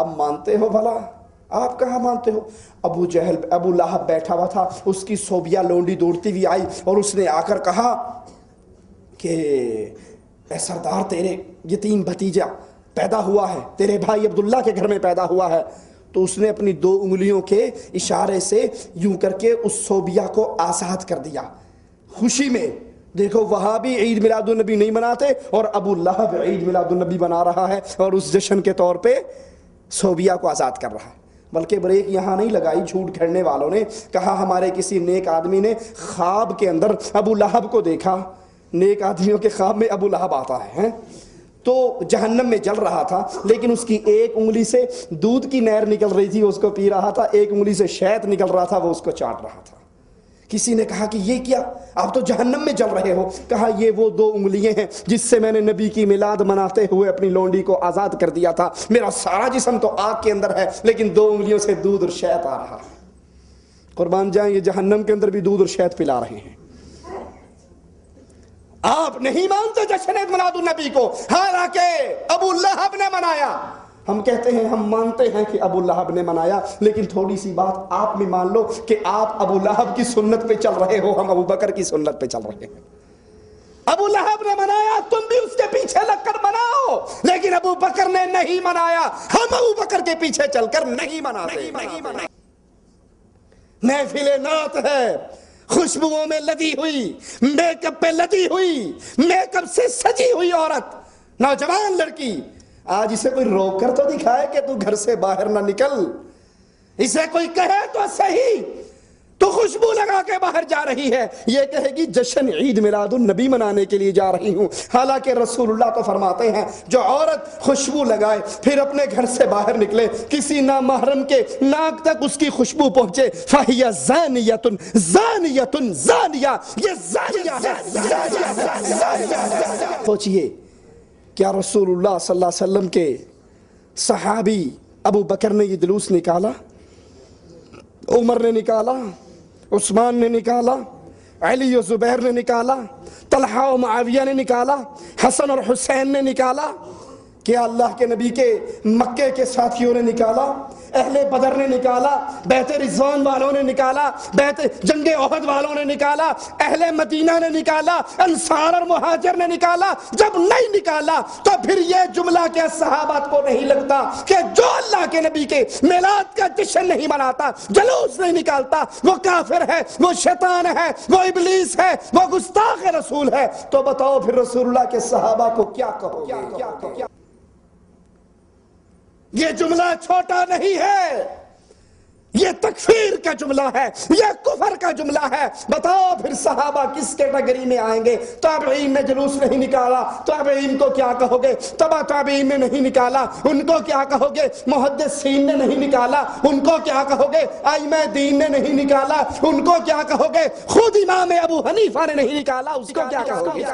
اب مانتے ہو بھلا؟ آپ کہاں مانتے ہو؟ ابو جہل ابو لہب بیٹھا ہوا تھا، اس کی صوبیہ لونڈی دوڑتی ہوئی آئی اور اس نے آ کر کہا کہ اے سردار، تیرے یتیم بھتیجا پیدا ہوا ہے، تیرے بھائی عبداللہ کے گھر میں پیدا ہوا ہے۔ تو اس نے اپنی 2 انگلیوں کے اشارے سے یوں کر کے اس صوبیہ کو آزاد کر دیا خوشی میں۔ دیکھو وہاں بھی عید میلاد النبی نہیں مناتے اور ابو لہب عید میلاد النبی منا رہا ہے اور اس جشن کے طور پہ صوبیہ کو آزاد کر رہا ہے۔ بلکہ بریک یہاں نہیں لگائی جھوٹ کھڑنے والوں نے، کہا ہمارے کسی نیک آدمی نے خواب کے اندر ابو لہب کو دیکھا۔ نیک آدمیوں کے خواب میں ابو لہب آتا ہے، تو جہنم میں جل رہا تھا، لیکن اس کی ایک انگلی سے دودھ کی نہر نکل رہی تھی، اس کو پی رہا تھا، ایک انگلی سے شہد نکل رہا تھا، وہ اس کو چاٹ رہا تھا۔ کسی نے کہا کہ یہ کیا، آپ تو جہنم میں جل رہے ہو؟ کہا یہ وہ 2 انگلیاں ہیں جس سے میں نے نبی کی میلاد مناتے ہوئے اپنی لونڈی کو آزاد کر دیا تھا۔ میرا سارا جسم تو آگ کے اندر ہے، لیکن 2 انگلیوں سے دودھ اور شہد آ رہا ہے۔ قربان جائیں، یہ جہنم کے اندر بھی دودھ اور شہد پلا رہے ہیں۔ آپ نہیں مانتے جشن میلاد النبی کو، حالانکہ ابو لہب نے منایا۔ ہم کہتے ہیں ہم مانتے ہیں کہ ابو لہب نے منایا، لیکن تھوڑی سی بات آپ بھی مان لو کہ آپ ابو لہب کی سنت پہ چل رہے ہو، ہم ابو بکر کی سنت پہ چل رہے ہیں۔ ابو لہب نے منایا، تم بھی اس کے پیچھے لگ کر مناؤ، لیکن ابو بکر نے نہیں منایا، ہم ابو بکر کے پیچھے چل کر نہیں مناتے۔ محفل نعت ہے، خوشبوؤں میں لدی ہوئی، میک اپ پہ لدی ہوئی، میک اپ سے سجی ہوئی عورت، نوجوان لڑکی، آج اسے کوئی روک کر تو دکھائے کہ تو گھر سے باہر نہ نکل، اسے کوئی کہے تو صحیح، تو خوشبو لگا کے باہر جا رہی ہے، یہ کہے گی جشن عید میلاد النبی منانے کے لیے جا رہی ہوں۔ حالانکہ رسول اللہ تو فرماتے ہیں جو عورت خوشبو لگائے پھر اپنے گھر سے باہر نکلے، کسی نامحرم کے ناک تک اس کی خوشبو پہنچے، فَهِيَ زَانِيَةٌ زَانِيَةٌ زَانِيَہ، یہ زانیہ ہے۔ سوچئے کیا رسول اللہ صلی اللہ علیہ وسلم کے صحابی ابو بکر نے یہ جلوس نکالا، عمر نے نکالا، عثمان نے نکالا، علی و زبیر نے نکالا، طلحہ و معاویہ نے نکالا، حسن اور حسین نے نکالا؟ کیا اللہ کے نبی کے مکے کے ساتھیوں نے نکالا؟ اہل بدر نے نکالا؟ بیت رضوان والوں نے نکالا؟ بیت جنگ احد والوں نے نکالا؟ اہل مدینہ نے نکالا؟ انصار اور مہاجر نے نکالا؟ جب نہیں نکالا تو پھر یہ جملہ کیا صحابہ کو نہیں لگتا کہ جو اللہ کے نبی کے میلاد کا جشن نہیں مناتا، جلوس نہیں نکالتا، وہ کافر ہے، وہ شیطان ہے، وہ ابلیس ہے، وہ گستاخ رسول ہے؟ تو بتاؤ پھر رسول اللہ کے صحابہ کو کیا کہو گے؟ یہ جملہ چھوٹا نہیں ہے، یہ تکفیر کا جملہ ہے، یہ کفر کا جملہ ہے۔ بتاؤ پھر صحابہ کس کیٹیگری میں آئیں گے؟ تابعین نے جلوس نہیں نکالا، تابعین کو کیا کہو گے؟ تبع تابعین نے نہیں نکالا، ان کو کیا کہو گے؟ محدثین نے نہیں نکالا، ان کو کیا کہو گے؟ ائمہ دین نے نہیں نکالا، ان کو کیا کہو گے؟ خود امام ابو حنیفہ نے نہیں نکالا، اس کو کیا کہو گے؟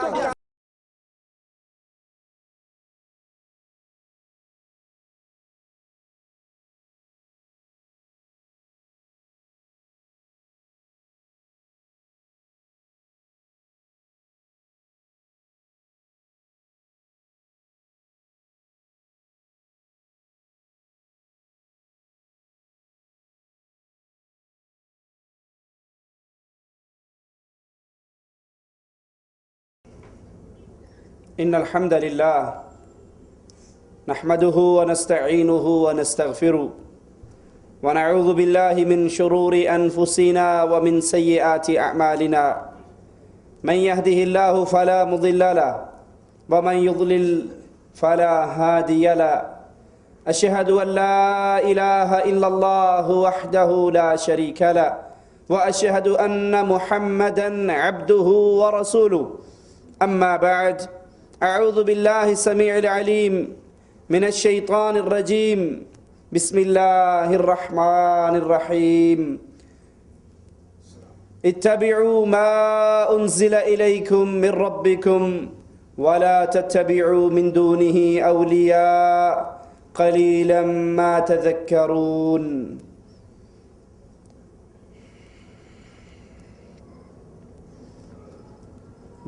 إن الحمد لله نحمده ونستعينه ونستغفره ونعوذ بالله من شرور أنفسنا ومن سيئات أعمالنا من يهده الله فلا مضل له ومن يضلل فلا هادي له أشهد أن لا إله إلا الله وحده لا شريك له وأشهد أن محمدًا عبده ورسوله أما بعد أعوذ بالله السميع العليم من الشيطان الرجيم بسم الله الرحمن الرحيم اتبعوا ما أنزل إليكم من ربكم ولا تتبعوا من دونه أولياء قليلا ما تذكرون۔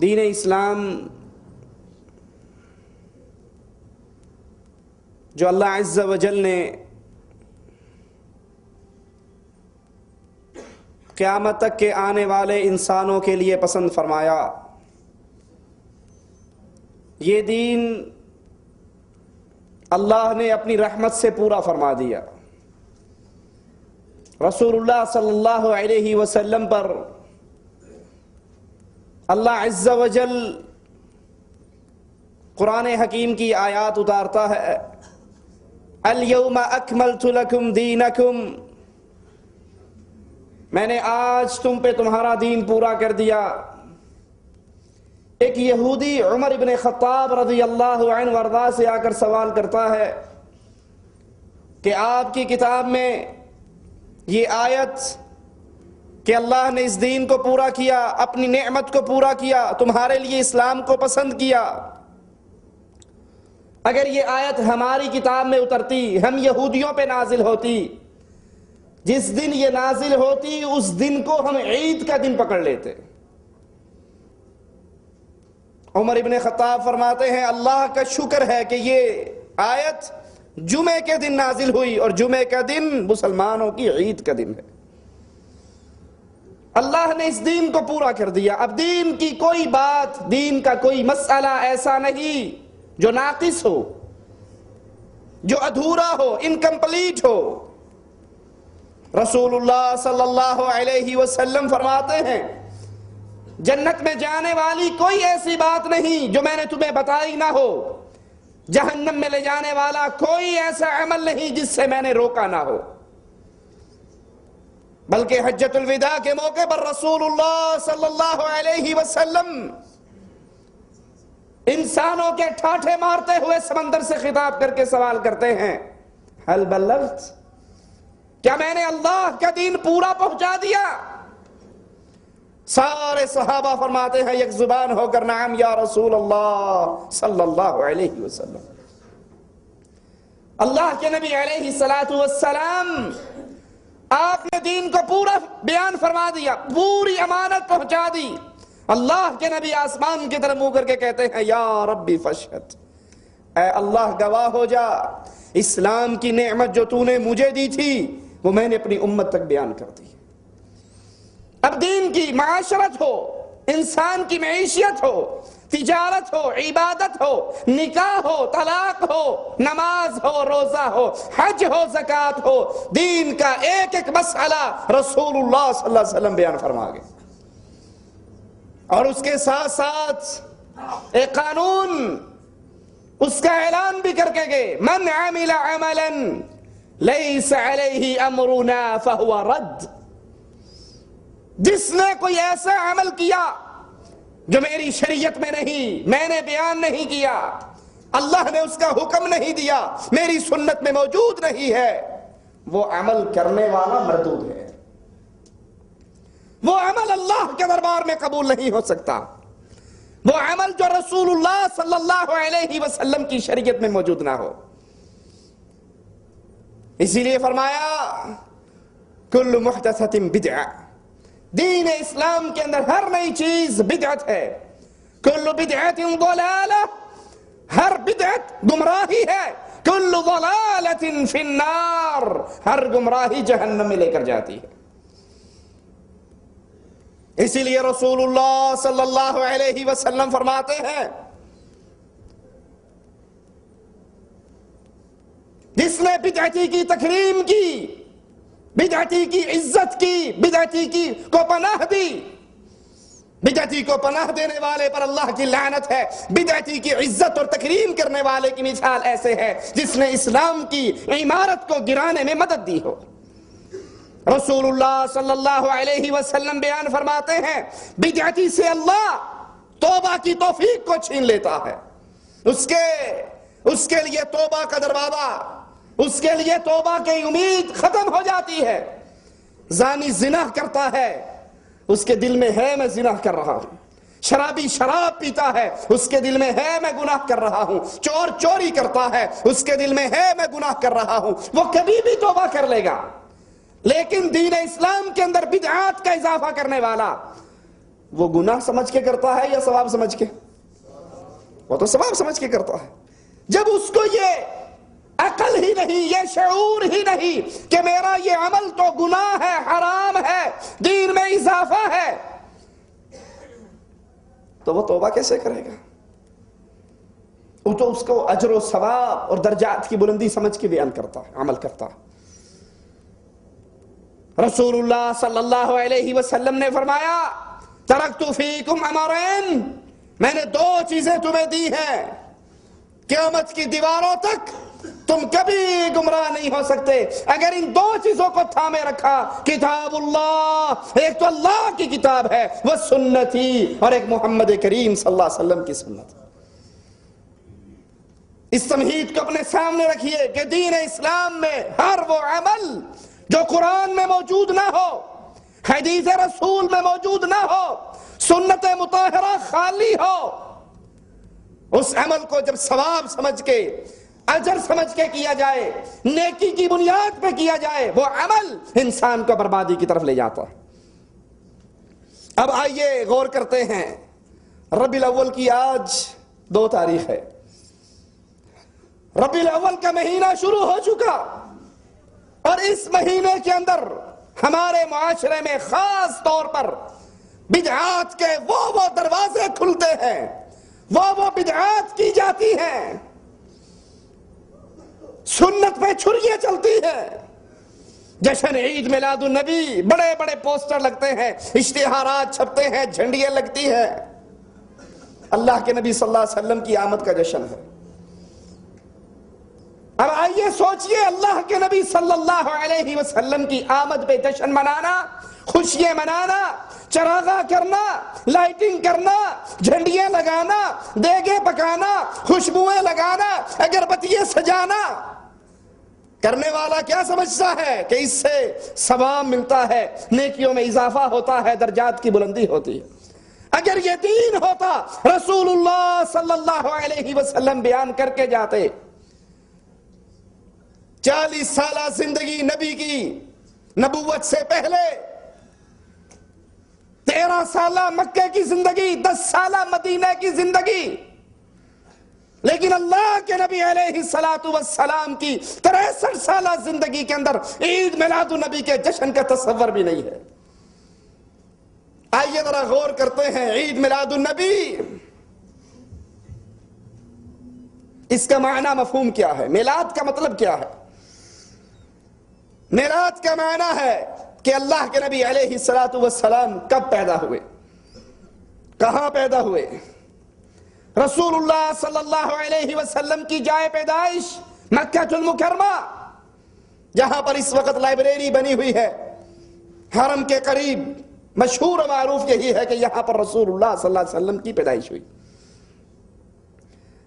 دین اسلام جو اللہ عز و جل نے قیامت تک کے آنے والے انسانوں کے لیے پسند فرمایا۔ یہ دین اللہ نے اپنی رحمت سے پورا فرما دیا۔ رسول اللہ صلی اللہ علیہ وسلم پر اللہ عز و جل قرآن حکیم کی آیات اتارتا ہے، الیوم اکملت لکم دینکم، میں نے آج تم پہ تمہارا دین پورا کر دیا۔ ایک یہودی عمر ابن خطاب رضی اللہ عنہ وارضاہ سے آ کر سوال کرتا ہے کہ آپ کی کتاب میں یہ آیت کہ اللہ نے اس دین کو پورا کیا، اپنی نعمت کو پورا کیا، تمہارے لیے اسلام کو پسند کیا، اگر یہ آیت ہماری کتاب میں اترتی، ہم یہودیوں پہ نازل ہوتی، جس دن یہ نازل ہوتی اس دن کو ہم عید کا دن پکڑ لیتے۔ عمر ابن خطاب فرماتے ہیں اللہ کا شکر ہے کہ یہ آیت جمعے کے دن نازل ہوئی، اور جمعے کا دن مسلمانوں کی عید کا دن ہے۔ اللہ نے اس دین کو پورا کر دیا۔ اب دین کی کوئی بات، دین کا کوئی مسئلہ ایسا نہیں جو ناقص ہو، جو ادھورا ہو، انکمپلیٹ ہو۔ رسول اللہ صلی اللہ علیہ وسلم فرماتے ہیں جنت میں جانے والی کوئی ایسی بات نہیں جو میں نے تمہیں بتائی نہ ہو، جہنم میں لے جانے والا کوئی ایسا عمل نہیں جس سے میں نے روکا نہ ہو۔ بلکہ حجۃ الوداع کے موقع پر رسول اللہ صلی اللہ علیہ وسلم انسانوں کے ٹھاٹھے مارتے ہوئے سمندر سے خطاب کر کے سوال کرتے ہیں، هل بلغت، کیا میں نے اللہ کا دین پورا پہنچا دیا؟ سارے صحابہ فرماتے ہیں یک زبان ہو کر نعم یا رسول اللہ صلی اللہ علیہ وسلم۔ اللہ کے نبی علیہ السلام آپ نے دین کو پورا بیان فرما دیا، پوری امانت پہنچا دی۔ اللہ کے نبی آسمان کی طرف منہ کر کے کہتے ہیں یا ربی فاشہد، اے اللہ گواہ ہو جا، اسلام کی نعمت جو تو نے مجھے دی تھی وہ میں نے اپنی امت تک بیان کر دی۔ اب دین کی معاشرت ہو، انسان کی معیشت ہو، تجارت ہو، عبادت ہو، نکاح ہو، طلاق ہو، نماز ہو، روزہ ہو، حج ہو، زکوٰۃ ہو، دین کا ایک ایک مسئلہ رسول اللہ صلی اللہ علیہ وسلم بیان فرما گئے۔ اور اس کے ساتھ ساتھ ایک قانون اس کا اعلان بھی کر کے گئے، من عمل عملا لیس علیہ امرنا فہو رد، جس نے کوئی ایسا عمل کیا جو میری شریعت میں نہیں، میں نے بیان نہیں کیا، اللہ نے اس کا حکم نہیں دیا، میری سنت میں موجود نہیں ہے، وہ عمل کرنے والا مردود ہے، وہ عمل اللہ کے دربار میں قبول نہیں ہو سکتا، وہ عمل جو رسول اللہ صلی اللہ علیہ وسلم کی شریعت میں موجود نہ ہو۔ اسی لیے فرمایا کل محدثۃ بدعہ، دین اسلام کے اندر ہر نئی چیز بدعت ہے، کل بدعت ضلالہ، ہر بدعت گمراہی ہے، کل ضلالۃ فی النار، ہر گمراہی جہنم میں لے کر جاتی ہے۔ اسی لیے رسول اللہ صلی اللہ علیہ وسلم فرماتے ہیں جس نے بدعتی کی تکریم کی، بدعتی کی عزت کی، بدعتی کی کو پناہ دی، بدعتی کو پناہ دینے والے پر اللہ کی لعنت ہے، بدعتی کی عزت اور تکریم کرنے والے کی مثال ایسے ہے جس نے اسلام کی عمارت کو گرانے میں مدد دی ہو۔ رسول اللہ صلی اللہ علیہ وسلم بیان فرماتے ہیں بدعتی سے اللہ توبہ کی توفیق کو چھین لیتا ہے، اس کے لیے توبہ کا دروازہ، اس کے لیے توبہ کی امید ختم ہو جاتی ہے۔ زانی زنا کرتا ہے، اس کے دل میں ہے میں زنا کر رہا ہوں، شرابی شراب پیتا ہے، اس کے دل میں ہے میں گناہ کر رہا ہوں، چور چوری کرتا ہے، اس کے دل میں ہے میں گناہ کر رہا ہوں، وہ کبھی بھی توبہ کر لے گا۔ لیکن دین اسلام کے اندر بدعات کا اضافہ کرنے والا وہ گناہ سمجھ کے کرتا ہے یا ثواب سمجھ کے؟ وہ تو ثواب سمجھ کے کرتا ہے۔ جب اس کو یہ عقل ہی نہیں، یہ شعور ہی نہیں کہ میرا یہ عمل تو گناہ ہے، حرام ہے، دین میں اضافہ ہے، تو وہ توبہ کیسے کرے گا؟ وہ تو اس کو اجر و ثواب اور درجات کی بلندی سمجھ کے بیان کرتا ہے، عمل کرتا ہے۔ رسول اللہ صلی اللہ علیہ وسلم نے فرمایا ترکت فیکم امرین، میں نے 2 چیزیں تمہیں دی ہیں، قیامت کی دیواروں تک تم کبھی گمراہ نہیں ہو سکتے اگر ان 2 چیزوں کو تھامے رکھا، کتاب اللہ، ایک تو اللہ کی کتاب ہے، وہ سنتی، اور ایک محمد کریم صلی اللہ علیہ وسلم کی سنت۔ اس تمہید کو اپنے سامنے رکھیے کہ دین اسلام میں ہر وہ عمل جو قرآن میں موجود نہ ہو، حدیث رسول میں موجود نہ ہو، سنت مطہرہ خالی ہو، اس عمل کو جب ثواب سمجھ کے، اجر سمجھ کے کیا جائے، نیکی کی بنیاد پہ کیا جائے، وہ عمل انسان کو بربادی کی طرف لے جاتا ہے۔ اب آئیے غور کرتے ہیں، ربیع الاول کی آج 2 تاریخ ہے، ربیع الاول کا مہینہ شروع ہو چکا، اور اس مہینے کے اندر ہمارے معاشرے میں خاص طور پر بدعات کے وہ دروازے کھلتے ہیں، وہ بدعات کی جاتی ہیں، سنت پہ چھریاں چلتی ہیں۔ جشن عید میلاد النبی، بڑے بڑے پوسٹر لگتے ہیں، اشتہارات چھپتے ہیں، جھنڈیاں لگتی ہیں، اللہ کے نبی صلی اللہ علیہ وسلم کی آمد کا جشن ہے۔ اب آئیے سوچئے، اللہ کے نبی صلی اللہ علیہ وسلم کی آمد پہ جشن منانا، خوشیاں منانا، چراغاں کرنا، لائٹنگ کرنا، جھنڈیاں لگانا، دیگیں پکانا، خوشبوئیں لگانا، اگربتیاں سجانا، کرنے والا کیا سمجھتا ہے کہ اس سے ثواب ملتا ہے، نیکیوں میں اضافہ ہوتا ہے، درجات کی بلندی ہوتی ہے۔ اگر یہ دین ہوتا، رسول اللہ صلی اللہ علیہ وسلم بیان کر کے جاتے، 40 سالہ زندگی نبی کی، نبوت سے پہلے 13 سالہ مکہ کی زندگی، 10 سالہ مدینہ کی زندگی، لیکن اللہ کے نبی علیہ السلام کی 63 سالہ زندگی کے اندر عید میلاد النبی کے جشن کا تصور بھی نہیں ہے۔ آئیے ذرا غور کرتے ہیں، عید میلاد النبی، اس کا معنی مفہوم کیا ہے؟ میلاد کا مطلب کیا ہے؟ میلاد کا معنی ہے کہ اللہ کے نبی علیہ السلام کب پیدا ہوئے، کہاں پیدا ہوئے۔ رسول اللہ صلی اللہ علیہ وسلم کی جائے پیدائش مکہ المکرمہ، جہاں پر اس وقت لائبریری بنی ہوئی ہے حرم کے قریب، مشہور و معروف یہی ہے کہ یہاں پر رسول اللہ صلی اللہ علیہ وسلم کی پیدائش ہوئی۔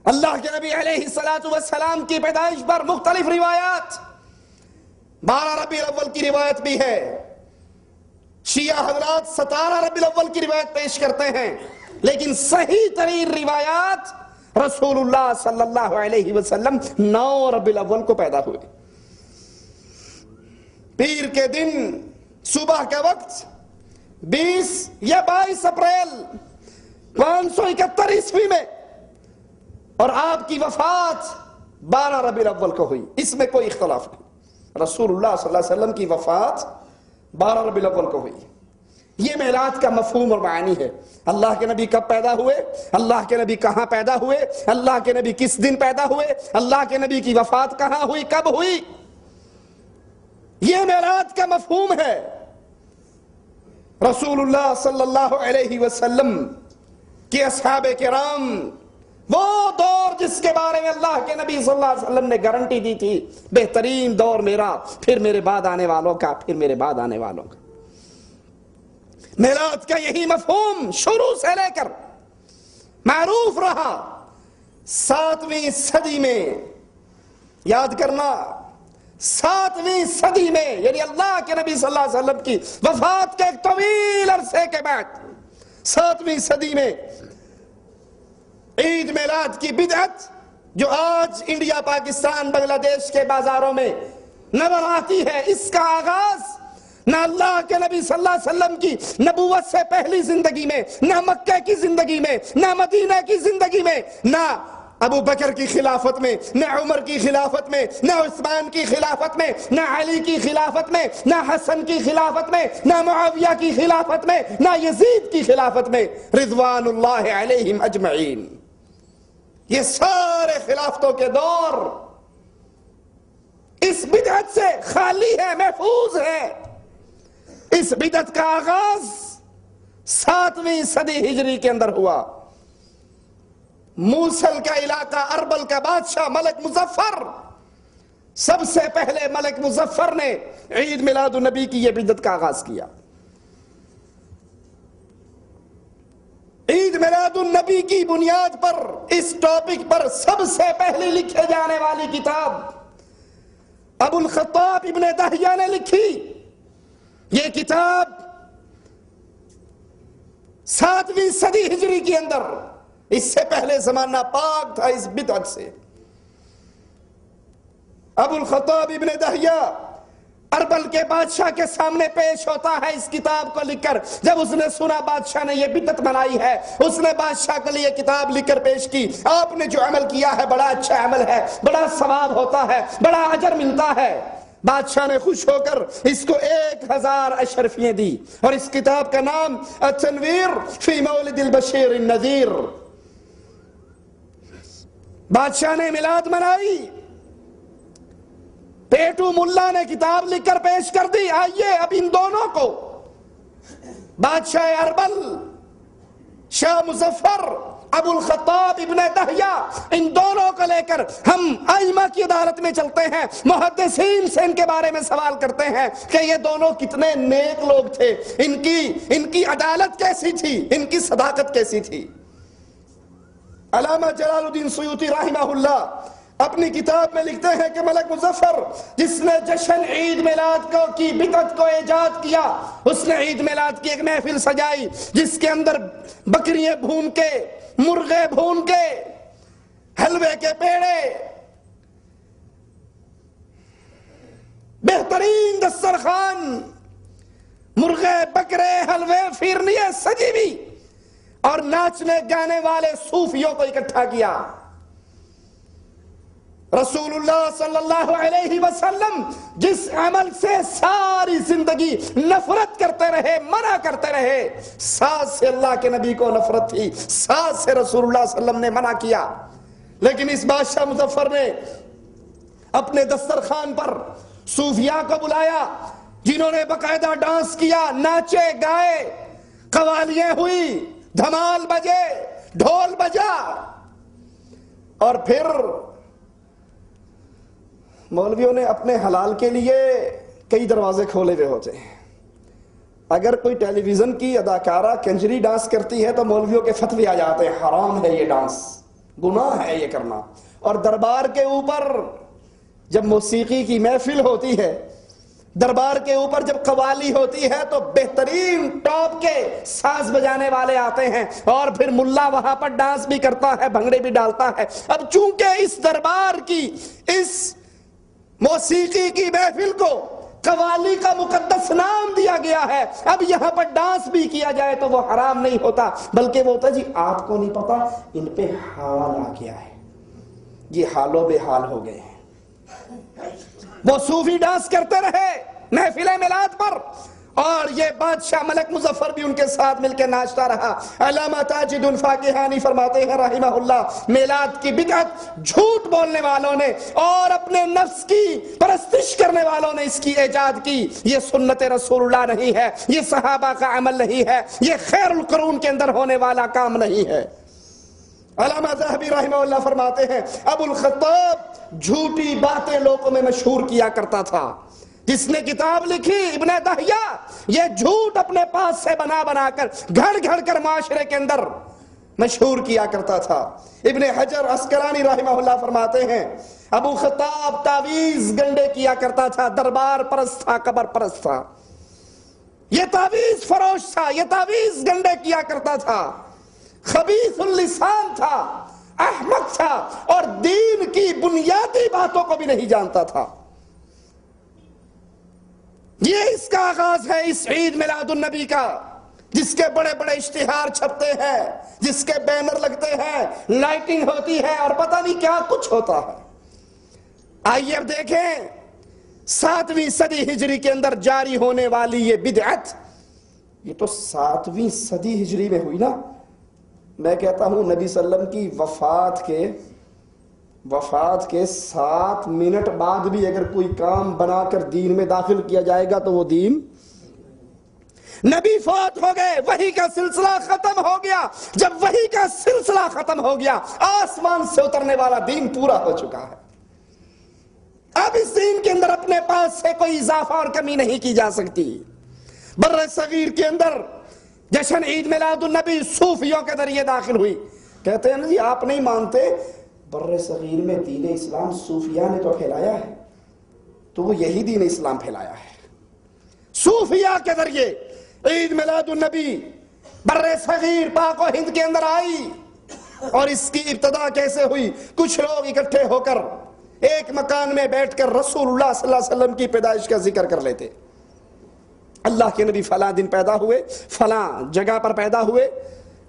اللہ کے نبی علیہ السلام کی پیدائش پر مختلف روایات، 12 ربیع الاول کی روایت بھی ہے، شیعہ حضرات 17 ربیع الاول کی روایت پیش کرتے ہیں، لیکن صحیح ترین روایات رسول اللہ صلی اللہ علیہ وسلم 9 ربیع الاول کو پیدا ہوئے۔ پیر کے دن صبح کا وقت 20 یا 22 اپریل 571 عیسوی میں، اور آپ کی وفات 12 ربیع الاول کو ہوئی، اس میں کوئی اختلاف نہیں۔ رسول اللہ صلی اللہ علیہ وسلم کی وفات 12 ربیع الاول کو ہوئی۔ یہ میلاد کا مفہوم اور معنی ہے۔ اللہ کے نبی کب پیدا ہوئے، اللہ کے نبی کہاں پیدا ہوئے، اللہ کے نبی کس دن پیدا ہوئے، اللہ کے نبی کی وفات کہاں ہوئی، کب ہوئی، یہ میلاد کا مفہوم ہے۔ رسول اللہ صلی اللہ علیہ وسلم کے اصحاب کرام، وہ دور جس کے بارے میں اللہ کے نبی صلی اللہ علیہ وسلم نے گارنٹی دی تھی، بہترین دور میرا، پھر میرے بعد آنے والوں کا، پھر میرے بعد آنے والوں کا۔ میلاد کا یہی مفہوم شروع سے لے کر معروف رہا۔ 7ویں صدی میں، یاد کرنا، 7ویں صدی میں، یعنی اللہ کے نبی صلی اللہ علیہ وسلم کی وفات کے ایک طویل عرصے کے بعد 7ویں صدی میں عید میلاد کی بدعت، جو آج انڈیا، پاکستان، بنگلہ دیش کے بازاروں میں نظر آتی ہے، اس کا آغاز نہ اللہ کے نبی صلی اللہ علیہ وسلم کی نبوت سے پہلی زندگی میں، نہ مکہ کی زندگی میں، نہ مدینہ کی زندگی میں، نہ ابو بکر کی خلافت میں، نہ عمر کی خلافت میں، نہ عثمان کی خلافت میں، نہ علی کی خلافت میں، نہ حسن کی خلافت میں، نہ معاویہ کی خلافت میں، نہ یزید کی خلافت میں، رضوان اللہ علیہم اجمعین. یہ سارے خلافتوں کے دور اس بدعت سے خالی ہے، محفوظ ہے. اس بدعت کا آغاز 7ویں صدی ہجری کے اندر ہوا. موصل کا علاقہ، اربل کا بادشاہ ملک مظفر، سب سے پہلے ملک مظفر نے عید میلاد النبی کی یہ بدعت کا آغاز کیا. عید میلاد النبی کی بنیاد پر، اس ٹاپک پر سب سے پہلے لکھے جانے والی کتاب ابو الخطاب ابن دہیہ نے لکھی. یہ کتاب 7ویں صدی ہجری کے اندر، اس سے پہلے زمانہ پاک تھا اس بدعت سے. ابو الخطاب ابن دہیہ اربل کے بادشاہ کے سامنے پیش ہوتا ہے اس کتاب کو لکھ کر. جب اس نے سنا بادشاہ نے یہ بدعت بنائی ہے، اس نے بادشاہ کے لیے کتاب لکھ کر پیش کی. آپ نے جو عمل کیا ہے بڑا اچھا عمل ہے، بڑا ثواب ہوتا ہے، بڑا اجر ملتا ہے. بادشاہ نے خوش ہو کر اس کو 1000 اشرفیاں دی، اور اس کتاب کا نام التنویر فی مولد البشیر النذیر. بادشاہ نے میلاد منائی. پیٹو ملا نے کتاب لکھ کر پیش کر دی. آئیے اب ان دونوں کو، بادشاہ اربل شاہ مظفر، ابو الخطاب ابن دہیہ، ان دونوں کو لے کر ہم ائمہ کی عدالت میں چلتے ہیں، محدثین سے ان کے بارے میں سوال کرتے ہیں کہ یہ دونوں کتنے نیک لوگ تھے، ان کی عدالت کیسی تھی، ان کی صداقت کیسی تھی. علامہ جلال الدین سیوطی رحمہ اللہ اپنی کتاب میں لکھتے ہیں کہ ملک مظفر، جس نے جشن عید میلاد کی بدعت کو ایجاد کیا، اس نے عید میلاد کی ایک محفل سجائی جس کے اندر بکریاں بھون کے، مرغے بھون کے، حلوے کے پیڑے، بہترین دسترخوان، مرغے، بکرے، حلوے، پھرنیاں سجی ہوئی، اور ناچنے گانے والے صوفیوں کو اکٹھا کیا. رسول اللہ صلی اللہ علیہ وسلم جس عمل سے ساری زندگی نفرت کرتے رہے، منع کرتے رہے، ساتھ سے اللہ کے نبی کو نفرت تھی، ساتھ سے رسول اللہ صلی اللہ علیہ وسلم نے منع کیا. لیکن اس بادشاہ مظفر نے اپنے دسترخوان پر صوفیاء کو بلایا، جنہوں نے باقاعدہ ڈانس کیا، ناچے گائے، قوالیاں ہوئی، دھمال بجے، ڈھول بجا. اور پھر مولویوں نے اپنے حلال کے لیے کئی دروازے کھولے ہوئے ہوتے ہیں. اگر کوئی ٹیلی ویژن کی اداکارہ کنجری ڈانس کرتی ہے تو مولویوں کے فتوے آ جاتے ہیں، حرام ہے یہ ڈانس، گناہ ہے یہ کرنا. اور دربار کے اوپر جب موسیقی کی محفل ہوتی ہے، دربار کے اوپر جب قوالی ہوتی ہے تو بہترین ٹاپ کے ساز بجانے والے آتے ہیں، اور پھر ملا وہاں پر ڈانس بھی کرتا ہے، بھنگڑے بھی ڈالتا ہے. اب چونکہ اس دربار کی، اس موسیقی کی محفل کو قوالی کا مقدس نام دیا گیا ہے، اب یہاں پر ڈانس بھی کیا جائے تو وہ حرام نہیں ہوتا، بلکہ وہ ہوتا جی آپ کو نہیں پتا ان پہ حال آ گیا ہے، یہ حال و بے حال ہو گئے ہیں. وہ صوفی ڈانس کرتے رہے محفل میلاد پر، اور یہ بادشاہ ملک مظفر بھی ان کے ساتھ مل کے ناچتا رہا. علامہ تاجد الفاقہانی فرماتے ہیں رحمہ اللہ، میلاد کی بدعت جھوٹ بولنے والوں نے اور اپنے نفس کی پرستش کرنے والوں نے اس کی ایجاد کی. یہ سنت رسول اللہ نہیں ہے، یہ صحابہ کا عمل نہیں ہے، یہ خیر القرون کے اندر ہونے والا کام نہیں ہے. علامہ ذہبی رحمہ اللہ فرماتے ہیں ابو الخطاب جھوٹی باتیں لوگوں میں مشہور کیا کرتا تھا. جس نے کتاب لکھی ابن دہیہ، یہ جھوٹ اپنے پاس سے بنا بنا کر، گھڑ گھڑ کر معاشرے کے اندر مشہور کیا کرتا تھا. ابن حجر عسقلانی رحمہ اللہ فرماتے ہیں ابو خطاب تعویذ گنڈے کیا کرتا تھا، دربار پرست تھا، قبر پرست تھا، یہ تعویذ فروش تھا، یہ تعویذ گنڈے کیا کرتا تھا، خبیث اللسان تھا، احمق تھا، اور دین کی بنیادی باتوں کو بھی نہیں جانتا تھا. یہ اس کا آغاز ہے اس عید میلاد النبی کا. جس کے بڑے بڑے اشتہار چھپتے ہیں، جس کے بینر لگتے ہیں، لائٹنگ ہوتی ہے اور پتہ نہیں کیا کچھ ہوتا ہے۔ آئیے اب دیکھیں 7ویں صدی ہجری کے اندر جاری ہونے والی یہ بدعت، یہ تو 7ویں صدی ہجری میں ہوئی نا۔ میں کہتا ہوں نبی صلی اللہ علیہ وسلم کی وفات کے 7 منٹ بعد بھی اگر کوئی کام بنا کر دین میں داخل کیا جائے گا تو وہ دین، نبی فوت ہو گئے، وحی کا سلسلہ ختم ہو گیا۔ جب وحی کا سلسلہ ختم ہو گیا، آسمان سے اترنے والا دین پورا ہو چکا ہے۔ اب اس دین کے اندر اپنے پاس سے کوئی اضافہ اور کمی نہیں کی جا سکتی۔ بر صغیر کے اندر جشن عید میلاد النبی صوفیوں کے ذریعے داخل ہوئی۔ کہتے ہیں جی آپ نہیں مانتے، بر صغیر میں دین اسلام صوفیہ نے تو پھیلایا ہے، تو وہ یہی دین اسلام پھیلایا ہے۔ صوفیہ کے ذریعے عید میلاد النبی بر صغیر پاک و ہند کے اندر آئی۔ اور اس کی ابتدا کیسے ہوئی؟ کچھ لوگ اکٹھے ہو کر ایک مکان میں بیٹھ کر رسول اللہ صلی اللہ علیہ وسلم کی پیدائش کا ذکر کر لیتے۔ اللہ کے نبی فلاں دن پیدا ہوئے، فلاں جگہ پر پیدا ہوئے،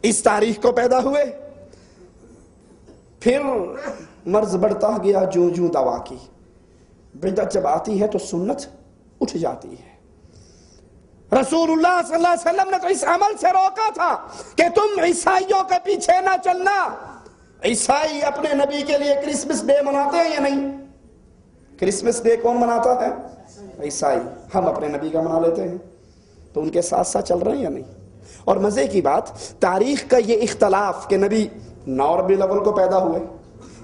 اس تاریخ کو پیدا ہوئے۔ پھر مرض بڑھتا گیا جو جو دوا کی، بدعت جب آتی ہے تو سنت اٹھ جاتی ہے۔ رسول اللہ صلی اللہ علیہ وسلم نے تو اس عمل سے روکا تھا کہ تم عیسائیوں کے پیچھے نہ چلنا۔ عیسائی اپنے نبی کے لیے کرسمس ڈے مناتے ہیں یا نہیں؟ کرسمس ڈے کون مناتا ہے؟ عیسائی۔ ہم اپنے نبی کا منا لیتے ہیں، تو ان کے ساتھ ساتھ چل رہے ہیں یا نہیں؟ اور مزے کی بات، تاریخ کا یہ اختلاف کہ نبی 9 ربیع الاول کو پیدا ہوئے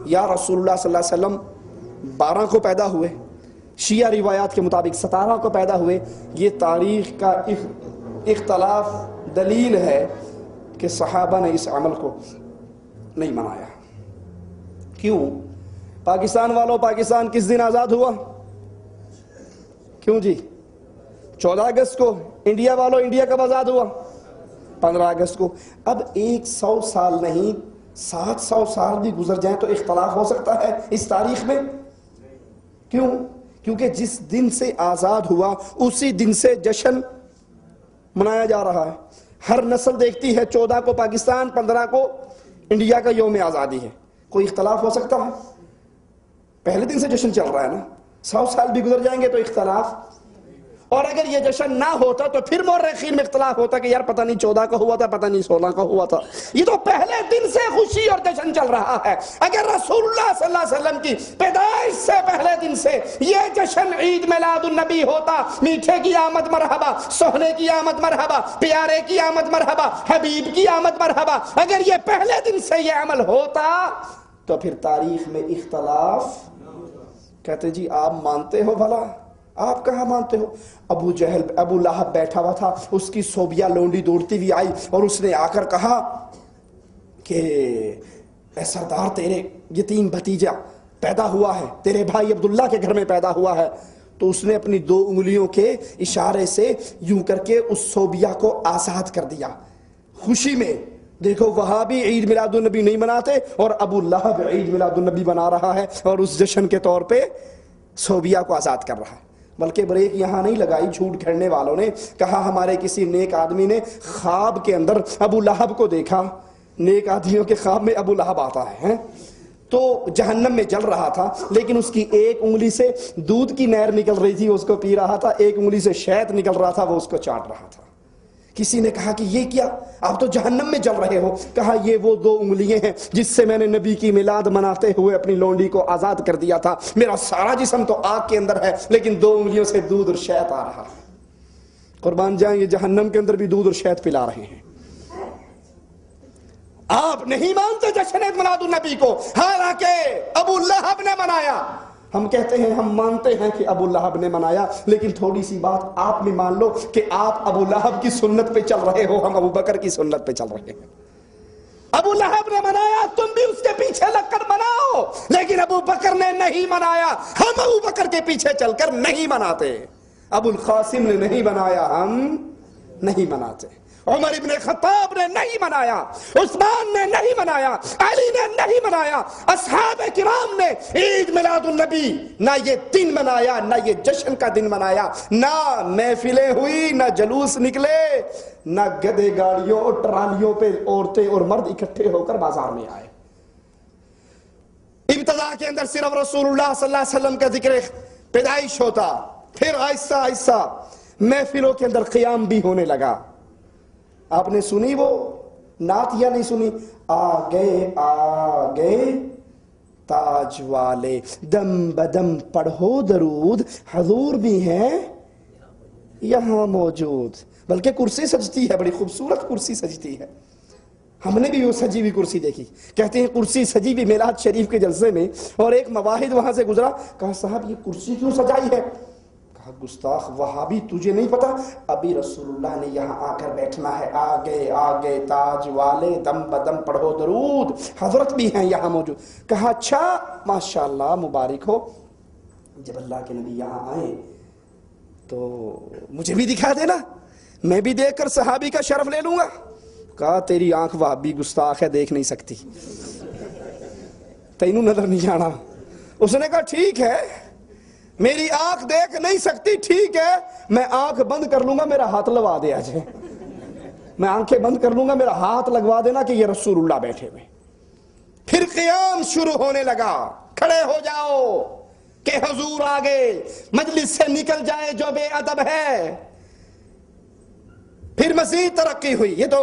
یا رسول اللہ صلی اللہ علیہ وسلم 12 کو پیدا ہوئے، شیعہ روایات کے مطابق 17 کو پیدا ہوئے، یہ تاریخ کا اختلاف دلیل ہے کہ صحابہ نے اس عمل کو نہیں منایا۔ کیوں؟ پاکستان والوں، پاکستان کس دن آزاد ہوا؟ کیوں جی؟ 14 اگست کو۔ انڈیا والوں، انڈیا کب آزاد ہوا؟ 15 اگست کو۔ اب 100 سال نہیں 700 سال بھی گزر جائیں تو اختلاف ہو سکتا ہے اس تاریخ میں۔ کیوں؟ کیونکہ جس دن سے آزاد ہوا اسی دن سے جشن منایا جا رہا ہے۔ ہر نسل دیکھتی ہے 14 کو پاکستان، 15 کو انڈیا کا یوم آزادی ہے۔ کوئی اختلاف ہو سکتا ہے؟ پہلے دن سے جشن چل رہا ہے نا، 100 سال بھی گزر جائیں گے تو اختلاف۔ اور اگر یہ جشن نہ ہوتا تو پھر مورخین میں اختلاف ہوتا کہ یار پتہ نہیں 14 کا ہوا تھا، پتہ نہیں 16 کا ہوا تھا۔ یہ تو پہلے دن سے خوشی اور جشن چل رہا ہے۔ اگر رسول اللہ صلی اللہ علیہ وسلم کی پیدائش سے پہلے دن سے یہ جشن عید میلاد النبی ہوتا، میٹھے کی آمد مرحبا، سونے کی آمد مرحبا، پیارے کی آمد مرحبا، حبیب کی آمد مرحبا، اگر یہ پہلے دن سے یہ عمل ہوتا تو پھر تاریخ میں اختلاف۔ کہتے جی آپ مانتے ہو بھلا؟ آپ کہاں مانتے ہو؟ ابو جہل، ابو لہب بیٹھا ہوا تھا، اس کی صوبیہ لونڈی دوڑتی ہوئی آئی اور اس نے آ کر کہا کہ اے سردار، تیرے یتیم بھتیجا پیدا ہوا ہے، تیرے بھائی عبداللہ کے گھر میں پیدا ہوا ہے۔ تو اس نے اپنی 2 انگلیوں کے اشارے سے یوں کر کے اس صوبیہ کو آزاد کر دیا خوشی میں۔ دیکھو وہاں بھی عید میلاد النبی نہیں مناتے اور ابو لہب عید میلاد النبی منا رہا ہے اور اس جشن کے طور پہ صوبیہ کو آزاد کر رہا ہے۔ بلکہ بریک یہاں نہیں لگائی جھوٹ گھڑنے والوں نے، کہا ہمارے کسی نیک آدمی نے خواب کے اندر ابو لہب کو دیکھا۔ نیک آدمیوں کے خواب میں ابو لہب آتا ہے، تو جہنم میں جل رہا تھا، لیکن اس کی ایک انگلی سے دودھ کی نہر نکل رہی تھی، اس کو پی رہا تھا، ایک انگلی سے شہد نکل رہا تھا، وہ اس کو چاٹ رہا تھا۔ کسی نے کہا کہ یہ کیا، آپ تو جہنم میں جل رہے ہو؟ کہا یہ وہ 2 انگلیاں ہیں جس سے میں نے نبی کی میلاد مناتے ہوئے اپنی لونڈی کو آزاد کر دیا تھا۔ میرا سارا جسم تو آگ کے اندر ہے لیکن 2 انگلیوں سے دودھ اور شہد آ رہا ہے۔ قربان جائیں، یہ جہنم کے اندر بھی دودھ اور شہد پلا رہے ہیں۔ آپ نہیں مانتے جشن میلاد النبی کو، حالانکہ ابو لہب نے منایا۔ ہم کہتے ہیں ہم مانتے ہیں کہ ابو لہب نے منایا، لیکن تھوڑی سی بات آپ بھی مان لو کہ آپ ابو لہب کی سنت پہ چل رہے ہو، ہم ابو بکر کی سنت پہ چل رہے ہیں۔ ابو لہب نے منایا، تم بھی اس کے پیچھے لگ کر مناؤ، لیکن ابو بکر نے نہیں منایا، ہم ابو بکر کے پیچھے چل کر نہیں مناتے۔ ابو القاسم نے نہیں منایا، ہم نہیں مناتے۔ عمر ابن خطاب نے نہیں منایا، عثمان نے نہیں منایا، علی نے نہیں منایا، اصحاب کرام نے عید میلاد النبی نہ یہ دن منایا، نہ یہ جشن کا دن منایا، نہ محفلیں ہوئی، نہ جلوس نکلے، نہ گدے گاڑیوں اور ٹرالیوں پہ عورتیں اور مرد اکٹھے ہو کر بازار میں آئے۔ ابتدا کے اندر صرف رسول اللہ صلی اللہ علیہ وسلم کا ذکر پیدائش ہوتا، پھر آہستہ آہستہ محفلوں کے اندر قیام بھی ہونے لگا۔ آپ نے سنی وہ نعت یا نہیں سنی؟ آگے تاج والے، دم بدم پڑھو درود، حضور بھی ہیں یہاں موجود۔ بلکہ کرسی سجتی ہے، بڑی خوبصورت کرسی سجتی ہے، ہم نے بھی وہ سجی ہوئی کرسی دیکھی۔ کہتے ہیں کرسی سجی ہوئی میلاد شریف کے جلسے میں، اور ایک مواحد وہاں سے گزرا، کہا صاحب یہ کرسی کیوں سجائی ہے؟ کہا گستاخ وہابی تجھے نہیں پتا، ابھی رسول اللہ نے یہاں آ کر بیٹھنا ہے، آگے آگے تاج والے، دم بدم پڑھو درود، حضرت بھی ہیں یہاں موجود۔ کہا اچھا ماشاءاللہ مبارک ہو، جب اللہ کے نبی یہاں آئے تو مجھے بھی دکھا دینا، میں بھی دیکھ کر صحابی کا شرف لے لوں گا۔ کہا تیری آنکھ وہابی گستاخ ہے، دیکھ نہیں سکتی، تینوں نظر نہیں آنا۔ اس نے کہا ٹھیک ہے، میری آنکھ دیکھ نہیں سکتی، ٹھیک ہے، میں آنکھ بند کر لوں گا، میرا ہاتھ لگوا دے آج، میں آنکھیں بند کر لوں گا، میرا ہاتھ لگوا دینا کہ یہ رسول اللہ بیٹھے ہوئے۔ پھر قیام شروع ہونے لگا، کھڑے ہو جاؤ کہ حضور آگے، مجلس سے نکل جائے جو بے ادب ہے۔ پھر مزید ترقی ہوئی، یہ تو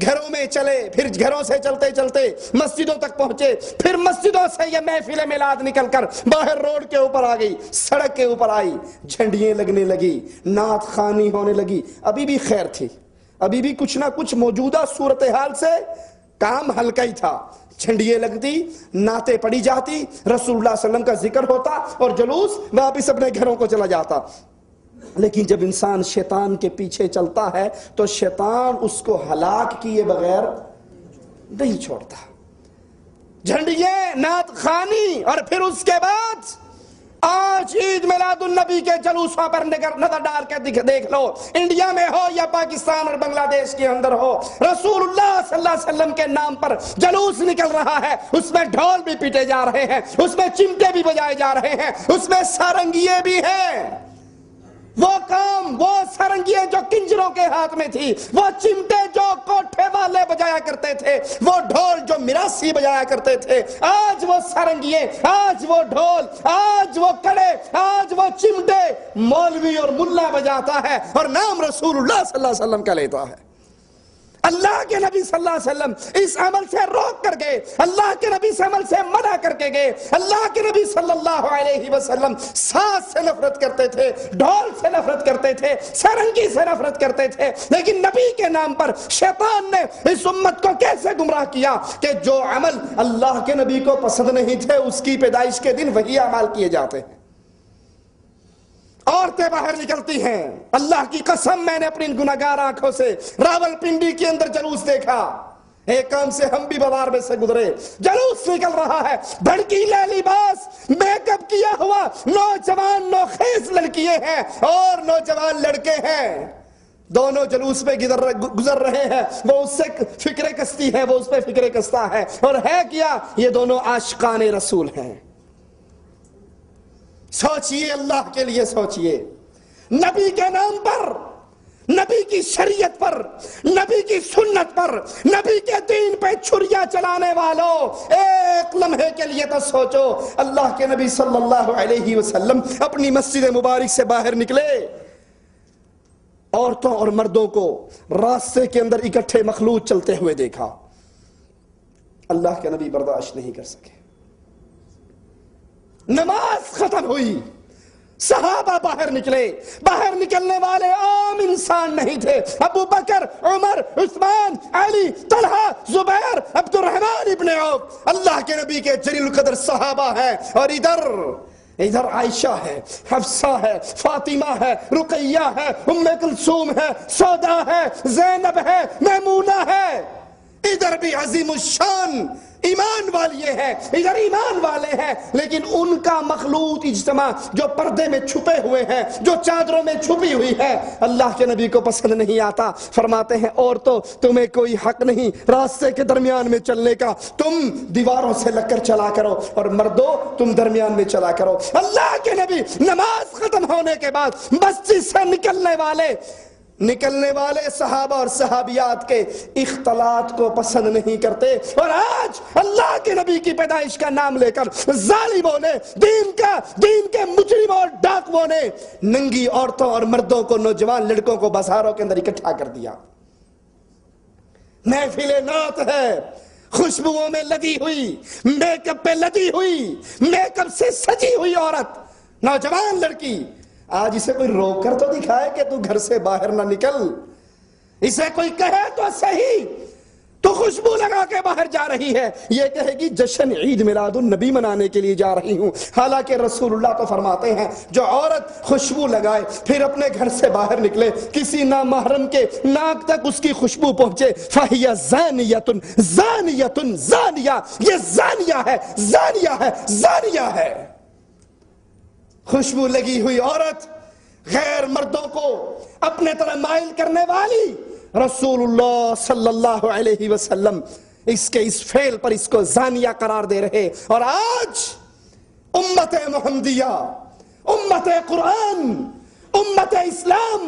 گھروں میں چلے، پھر گھروں سے چلتے چلتے مسجدوں تک پہنچے، پھر مسجدوں سے یہ محفل میلاد نکل کر باہر روڈ کے اوپر آ گئی، سڑک کے اوپر آئی، جھنڈیاں لگنے لگی، نعت خوانی ہونے لگی۔ ابھی بھی خیر تھی، ابھی بھی کچھ نہ کچھ موجودہ صورتحال سے کام ہلکا ہی تھا۔ جھنڈیاں لگتی، نعتیں پڑھی جاتی، رسول اللہ صلی اللہ علیہ وسلم کا ذکر ہوتا، اور جلوس واپس اپنے گھروں کو چلا جاتا۔ لیکن جب انسان شیطان کے پیچھے چلتا ہے تو شیطان اس کو ہلاک کیے بغیر نہیں چھوڑتا۔ جھنڈیاں، نعت خوانی، اور پھر اس کے بعد آج عید میلاد النبی کے جلوسوں پر نظر ڈال کے دیکھ لو، انڈیا میں ہو یا پاکستان اور بنگلہ دیش کے اندر ہو، رسول اللہ صلی اللہ علیہ وسلم کے نام پر جلوس نکل رہا ہے، اس میں ڈھول بھی پیٹے جا رہے ہیں، اس میں چمٹے بھی بجائے جا رہے ہیں، اس میں سارنگیے بھی ہیں۔ وہ کام، وہ سارنگیاں جو کنجروں کے ہاتھ میں تھی، وہ چمٹے جو کوٹھے والے بجایا کرتے تھے، وہ ڈھول جو میراثی بجایا کرتے تھے، آج وہ سارنگیاں، آج وہ ڈھول، آج وہ کڑے، آج وہ چمٹے مولوی اور ملا بجاتا ہے اور نام رسول اللہ صلی اللہ علیہ وسلم کا لیتا ہے۔ اللہ کے نبی صلی اللہ علیہ وسلم اس عمل سے روک کر گئے، اللہ کے نبی اس عمل سے منع کر کے گئے۔ اللہ کے نبی صلی اللہ علیہ وسلم ساز سے نفرت کرتے تھے، ڈھول سے نفرت کرتے تھے، سارنگی سے نفرت کرتے تھے، لیکن نبی کے نام پر شیطان نے اس امت کو کیسے گمراہ کیا کہ جو عمل اللہ کے نبی کو پسند نہیں تھے، اس کی پیدائش کے دن وہی اعمال کیے جاتے ہیں۔ عورتیں باہر نکلتی ہیں، اللہ کی قسم میں نے اپنی گناہگار آنکھوں سے راول پنڈی کے اندر جلوس دیکھا، ایک کام سے ہم بھی بازار میں سے گزرے، جلوس نکل رہا ہے، بھڑکیلے لباس، میک اپ کیا ہوا نوجوان نوخیز لڑکیاں ہیں اور نوجوان لڑکے ہیں، دونوں جلوس پہ گزر رہے ہیں، وہ اس سے فکر کستی ہے، وہ اس پہ فکر کستا ہے، اور ہے کیا، یہ دونوں عاشقان رسول ہیں۔ سوچئے، اللہ کے لیے سوچئے، نبی کے نام پر، نبی کی شریعت پر، نبی کی سنت پر، نبی کے دین پہ چھریاں چلانے والوں، ایک لمحے کے لیے تو سوچو۔ اللہ کے نبی صلی اللہ علیہ وسلم اپنی مسجد مبارک سے باہر نکلے، عورتوں اور مردوں کو راستے کے اندر اکٹھے مخلوط چلتے ہوئے دیکھا، اللہ کے نبی برداشت نہیں کر سکے۔ نماز ختم ہوئی، صحابہ باہر نکلے، باہر نکلنے والے عام انسان نہیں تھے، ابو بکر، عمر، عثمان، علی، طلحہ، زبیر، عبد الرحمن ابن عوف، اللہ کے نبی کے جلیل القدر صحابہ ہیں، اور ادھر عائشہ ہے، حفصہ ہے، فاطمہ ہے، رقیہ ہے، ام کلثوم ہے، سودا ہے، زینب ہے، میمونہ ہے، ادھر بھی عظیم الشان ایمان والے ہیں، ادھر ایمان والے ہیں، لیکن ان کا مخلوط اجتماع جو پردے میں چھپے ہوئے ہیں، جو چادروں میں چھپی ہوئی ہے، اللہ کے نبی کو پسند نہیں آتا۔ فرماتے ہیں عورتوں تمہیں کوئی حق نہیں راستے کے درمیان میں چلنے کا، تم دیواروں سے لگ کر چلا کرو، اور مردوں تم درمیان میں چلا کرو۔ اللہ کے نبی نماز ختم ہونے کے بعد مسجد سے نکلنے والے صحابہ اور صحابیات کے اختلاط کو پسند نہیں کرتے، اور آج اللہ کے نبی کی پیدائش کا نام لے کر ظالموں نے، دین کے مجرموں اور ڈاکوؤں نے ننگی عورتوں اور مردوں کو، نوجوان لڑکوں کو بازاروں کے اندر اکٹھا کر دیا۔ محفل نعت ہے، خوشبوؤں میں لدی ہوئی، میک اپ پہ لدی ہوئی، میک اپ سے سجی ہوئی عورت، نوجوان لڑکی، آج اسے کوئی روک کر تو دکھائے کہ تو گھر سے باہر نہ نکل، اسے کوئی کہے تو صحیح تو خوشبو لگا کے باہر جا رہی ہے، یہ کہے گی جشن عید میلاد النبی منانے کے لیے جا رہی ہوں۔ حالانکہ رسول اللہ تو فرماتے ہیں جو عورت خوشبو لگائے پھر اپنے گھر سے باہر نکلے، کسی نامحرم کے ناک تک اس کی خوشبو پہنچے، فَهِيَ زَانِيَةٌ زَانِيَةٌ زانیہ، یہ زانیہ ہے، زانیہ ہے، زانیہ ہے۔ خوشبو لگی ہوئی عورت، غیر مردوں کو اپنے طرح مائل کرنے والی، رسول اللہ صلی اللہ علیہ وسلم اس فعل پر اس کو زانیہ قرار دے رہے، اور آج امت محمدیہ، امت قرآن، امت اسلام،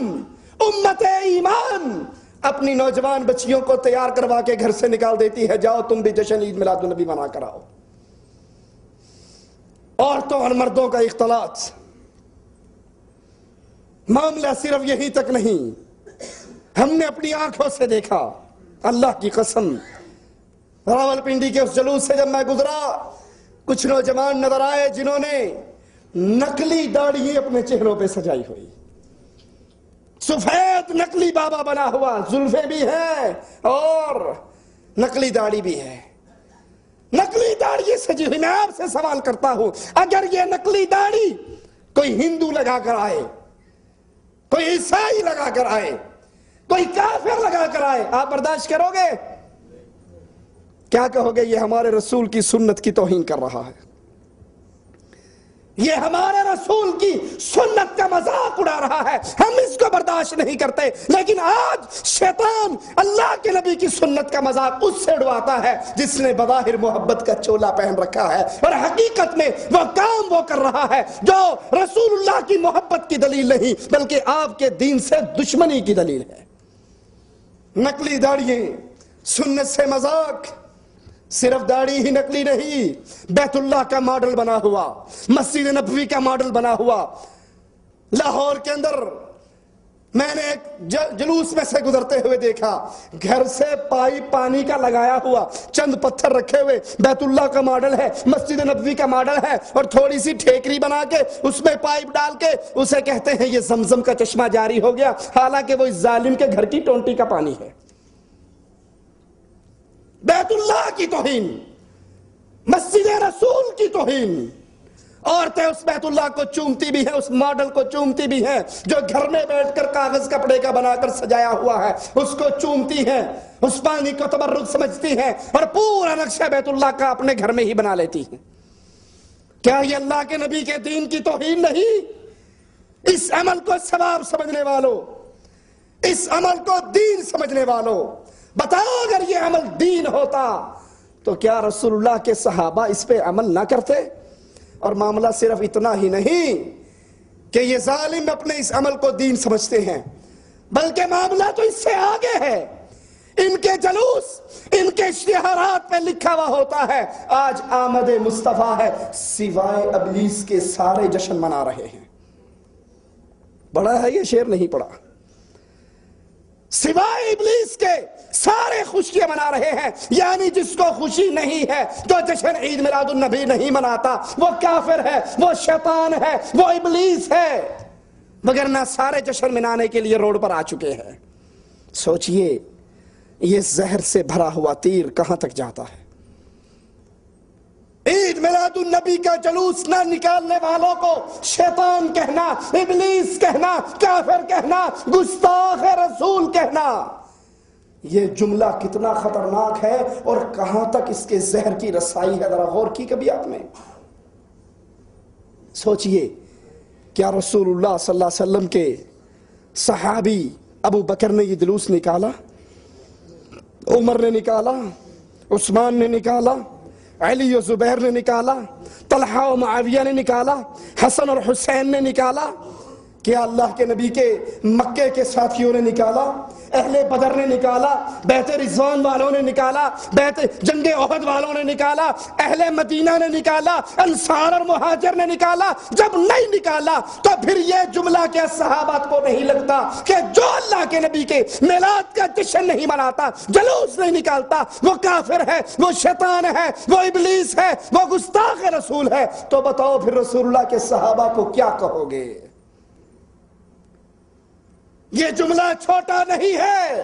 امت ایمان اپنی نوجوان بچیوں کو تیار کروا کے گھر سے نکال دیتی ہے، جاؤ تم بھی جشن عید میلاد النبی منا کر آؤ۔ عورتوں اور مردوں کا اختلاط، معاملہ صرف یہی تک نہیں، ہم نے اپنی آنکھوں سے دیکھا، اللہ کی قسم، راولپنڈی کے اس جلوس سے جب میں گزرا، کچھ نوجوان نظر آئے جنہوں نے نقلی داڑھی اپنے چہروں پہ سجائی ہوئی، سفید نقلی بابا بنا ہوا، زلفیں بھی ہیں اور نقلی داڑھی بھی ہے، نقلی داڑھی سجی ہوئی۔ میں آپ سے سوال کرتا ہوں، اگر یہ نقلی داڑھی کوئی ہندو لگا کر آئے، کوئی عیسائی لگا کر آئے، کوئی کافر لگا کر آئے، آپ برداشت کرو گے؟ کیا کہو گے؟ یہ ہمارے رسول کی سنت کی توہین کر رہا ہے، یہ ہمارے رسول کی سنت کا مذاق اڑا رہا ہے، ہم اس کو برداشت نہیں کرتے۔ لیکن آج شیطان اللہ کے نبی کی سنت کا مذاق اس سے اڑواتا ہے جس نے بظاہر محبت کا چولا پہن رکھا ہے، اور حقیقت میں وہ کام وہ کر رہا ہے جو رسول اللہ کی محبت کی دلیل نہیں بلکہ آپ کے دین سے دشمنی کی دلیل ہے۔ نقلی داڑھییں، سنت سے مذاق، صرف داڑھی ہی نقلی نہیں، بیت اللہ کا ماڈل بنا ہوا، مسجد نبوی کا ماڈل بنا ہوا۔ لاہور کے اندر میں نے ایک جلوس میں سے گزرتے ہوئے دیکھا، گھر سے پائپ پانی کا لگایا ہوا، چند پتھر رکھے ہوئے، بیت اللہ کا ماڈل ہے، مسجد نبوی کا ماڈل ہے، اور تھوڑی سی ٹھیکری بنا کے اس میں پائپ ڈال کے اسے کہتے ہیں یہ زمزم کا چشمہ جاری ہو گیا، حالانکہ وہ اس ظالم کے گھر کی ٹونٹی کا پانی ہے۔ بیت اللہ کی توہین، مسجد رسول کی توہین، عورتیں اس بیت اللہ کو چومتی بھی ہیں، اس ماڈل کو چومتی بھی ہیں جو گھر میں بیٹھ کر کاغذ کپڑے کا بنا کر سجایا ہوا ہے، اس کو چومتی ہیں، اس پانی کو تبرک سمجھتی ہیں، اور پورا نقشہ بیت اللہ کا اپنے گھر میں ہی بنا لیتی ہیں۔ کیا یہ اللہ کے نبی کے دین کی توہین نہیں؟ اس عمل کو ثواب سمجھنے والوں، اس عمل کو دین سمجھنے والوں، بتاؤ اگر یہ عمل دین ہوتا تو کیا رسول اللہ کے صحابہ اس پہ عمل نہ کرتے؟ اور معاملہ صرف اتنا ہی نہیں کہ یہ ظالم اپنے اس عمل کو دین سمجھتے ہیں، بلکہ معاملہ تو اس سے آگے ہے۔ ان کے جلوس، ان کے اشتہارات پہ لکھا ہوا ہوتا ہے آج آمد مصطفیٰ ہے، سوائے ابلیس کے سارے جشن منا رہے ہیں۔ پڑھا ہے یہ شعر؟ نہیں پڑھا؟ سوائے ابلیس کے سارے خوشیاں منا رہے ہیں، یعنی جس کو خوشی نہیں ہے، جو جشن عید میلاد النبی نہیں مناتا، وہ کافر ہے، وہ شیطان ہے، وہ ابلیس ہے، مگر نہ سارے جشن منانے کے لیے روڈ پر آ چکے ہیں۔ سوچئے یہ زہر سے بھرا ہوا تیر کہاں تک جاتا ہے۔ عید میلاد النبی کا جلوس نہ نکالنے والوں کو شیطان کہنا، ابلیس کہنا، کافر کہنا، گستاخ رسول کہنا، یہ جملہ کتنا خطرناک ہے اور کہاں تک اس کے زہر کی رسائی ہے، ذرا غور کی کبھی آپ نے؟ سوچئے، کیا رسول اللہ صلی اللہ علیہ وسلم کے صحابی ابو بکر نے یہ جلوس نکالا، عمر نے نکالا، عثمان نے نکالا، علی و زبیر نے نکالا، طلحہ و معاویہ نے نکالا، حسن اور حسین نے نکالا؟ کیا اللہ کے نبی کے مکے کے ساتھیوں نے نکالا؟ اہل بدر نے نکالا؟ بیت رضوان والوں نے نکالا؟ بیت جنگ احد والوں نے نکالا؟ اہل مدینہ نے نکالا؟ انصار اور مہاجر نے نکالا؟ جب نہیں نکالا تو پھر یہ جملہ کیا صحابات کو نہیں لگتا کہ جو اللہ کے نبی کے میلاد کا جشن نہیں مناتا، جلوس نہیں نکالتا، وہ کافر ہے، وہ شیطان ہے، وہ ابلیس ہے، وہ گستاخ رسول ہے؟ تو بتاؤ پھر رسول اللہ کے صحابہ کو کیا کہو گے؟ یہ جملہ چھوٹا نہیں ہے،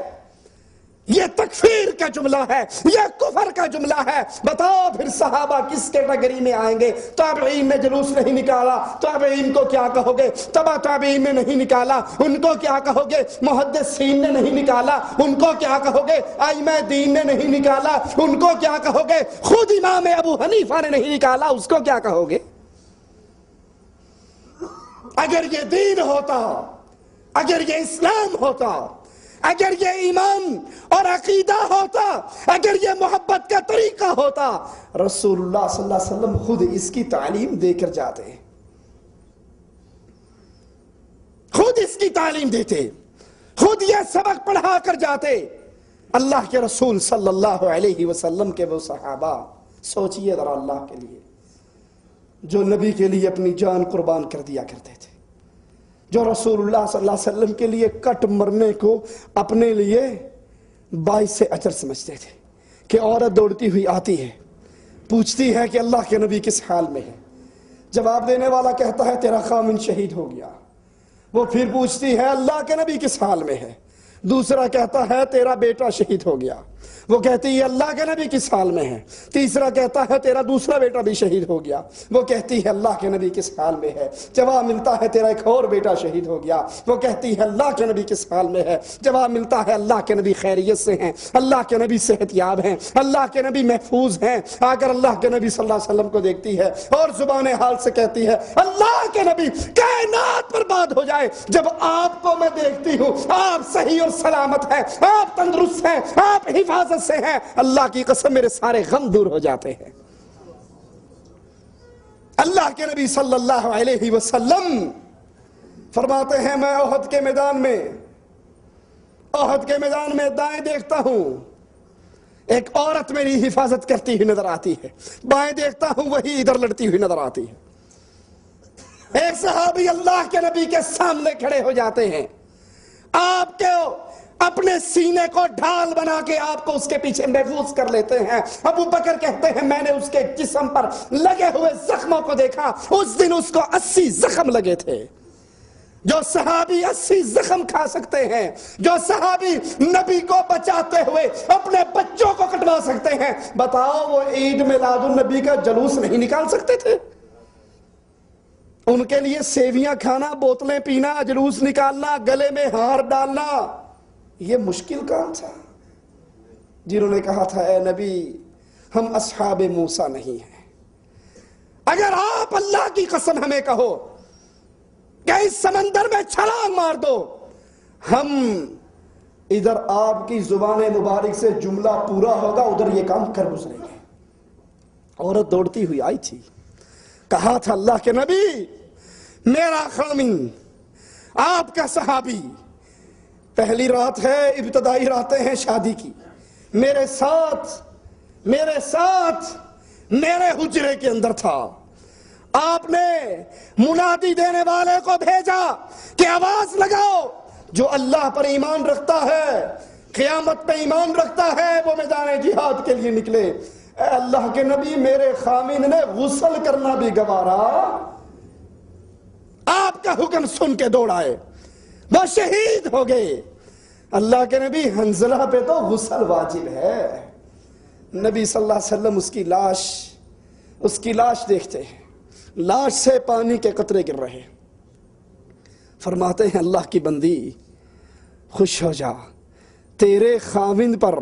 یہ تکفیر کا جملہ ہے، یہ کفر کا جملہ ہے۔ بتاؤ پھر صحابہ کس کیٹیگری میں آئیں گے؟ تابعین نے جلوس نہیں نکالا، تابعین کو کیا کہو گے؟ تبع تابعین نے نہیں نکالا، ان کو کیا کہو گے؟ محدثین نے نہیں نکالا، ان کو کیا کہو گے؟ ائمہ دین نے نہیں نکالا، ان کو کیا کہو گے؟ خود امام ابو حنیفہ نے نہیں نکالا، اس کو کیا کہو گے؟ اگر یہ دین ہوتا، اگر یہ اسلام ہوتا، اگر یہ ایمان اور عقیدہ ہوتا، اگر یہ محبت کا طریقہ ہوتا، رسول اللہ صلی اللہ علیہ وسلم خود اس کی تعلیم دے کر جاتے، خود اس کی تعلیم دیتے، خود یہ سبق پڑھا کر جاتے۔ اللہ کے رسول صلی اللہ علیہ وسلم کے وہ صحابہ، سوچئے ذرا اللہ کے لیے، جو نبی کے لیے اپنی جان قربان کر دیا کرتے تھے، جو رسول اللہ صلی اللہ علیہ وسلم کے لیے کٹ مرنے کو اپنے لیے باعث اجر سمجھتے تھے، کہ عورت دوڑتی ہوئی آتی ہے، پوچھتی ہے کہ اللہ کے نبی کس حال میں ہے؟ جواب دینے والا کہتا ہے تیرا خامن شہید ہو گیا۔ وہ پھر پوچھتی ہے اللہ کے نبی کس حال میں ہے؟ دوسرا کہتا ہے تیرا بیٹا شہید ہو گیا۔ وہ کہتی ہے اللہ کے نبی کس حال میں ہے؟ تیسرا کہتا ہے تیرا دوسرا بیٹا بھی شہید ہو گیا۔ وہ کہتی ہے اللہ کے نبی کس حال میں ہے؟ جواب ملتا ہے تیرا ایک اور بیٹا شہید ہو گیا۔ وہ کہتی ہے اللہ کے نبی کس حال میں ہے؟ جواب ملتا ہے اللہ کے نبی خیریت سے ہیں، اللہ کے نبی صحت یاب ہیں، اللہ کے نبی محفوظ ہیں۔ اگر اللہ کے نبی صلی اللہ علیہ وسلم کو دیکھتی ہے اور زبان حال سے کہتی ہے اللہ کے نبی کائنات برباد ہو جائے، جب آپ کو میں دیکھتی ہوں آپ صحیح اور سلامت ہیں، آپ تندرست ہیں، آپ حفاظت سے ہیں، اللہ کی قسم میرے سارے غم دور ہو جاتے ہیں۔ اللہ کے نبی صلی اللہ علیہ وسلم فرماتے ہیں میں احد کے میدان میں دائیں دیکھتا ہوں، ایک عورت میری حفاظت کرتی ہوئی نظر آتی ہے، بائیں دیکھتا ہوں وہی ادھر لڑتی ہوئی نظر آتی ہے۔ ایک صحابی اللہ کے نبی کے سامنے کھڑے ہو جاتے ہیں، آپ کے اپنے سینے کو ڈھال بنا کے آپ کو اس کے پیچھے محفوظ کر لیتے ہیں۔ ابو بکر کہتے ہیں میں نے اس کے جسم پر لگے ہوئے زخموں کو دیکھا، اس دن اس کو 80 زخم لگے تھے۔ جو صحابی 80 زخم کھا سکتے ہیں، جو صحابی نبی کو بچاتے ہوئے اپنے بچوں کو کٹوا سکتے ہیں، بتاؤ وہ عید میلاد النبی کا جلوس نہیں نکال سکتے تھے؟ ان کے لیے سیویاں کھانا، بوتلیں پینا، جلوس نکالنا، گلے میں ہار ڈالنا یہ مشکل کام تھا؟ جنہوں نے کہا تھا اے نبی ہم اصحاب موسیٰ نہیں ہیں، اگر آپ اللہ کی قسم ہمیں کہو کہ اس سمندر میں چھلانگ مار دو، ہم ادھر آپ کی زبان مبارک سے جملہ پورا ہوگا، ادھر یہ کام کر گزریں گے۔ عورت دوڑتی ہوئی آئی تھی، کہا تھا اللہ کے نبی میرا خامن آپ کا صحابی، پہلی رات ہے، ابتدائی راتیں ہیں شادی کی، میرے ساتھ میرے حجرے کے اندر تھا، آپ نے منادی دینے والے کو بھیجا کہ آواز لگاؤ جو اللہ پر ایمان رکھتا ہے، قیامت پہ ایمان رکھتا ہے، وہ میدان جہاد کے لیے نکلے۔ اے اللہ کے نبی میرے خامن نے غسل کرنا بھی گوارا، آپ کا حکم سن کے دوڑ آئے، وہ شہید ہو گئے۔ اللہ کے نبی حنظلہ پہ تو غسل واجب ہے، نبی صلی اللہ علیہ وسلم اس کی لاش دیکھتے ہیں، لاش سے پانی کے قطرے گر رہے، فرماتے ہیں اللہ کی بندی خوش ہو جا، تیرے خاوند پر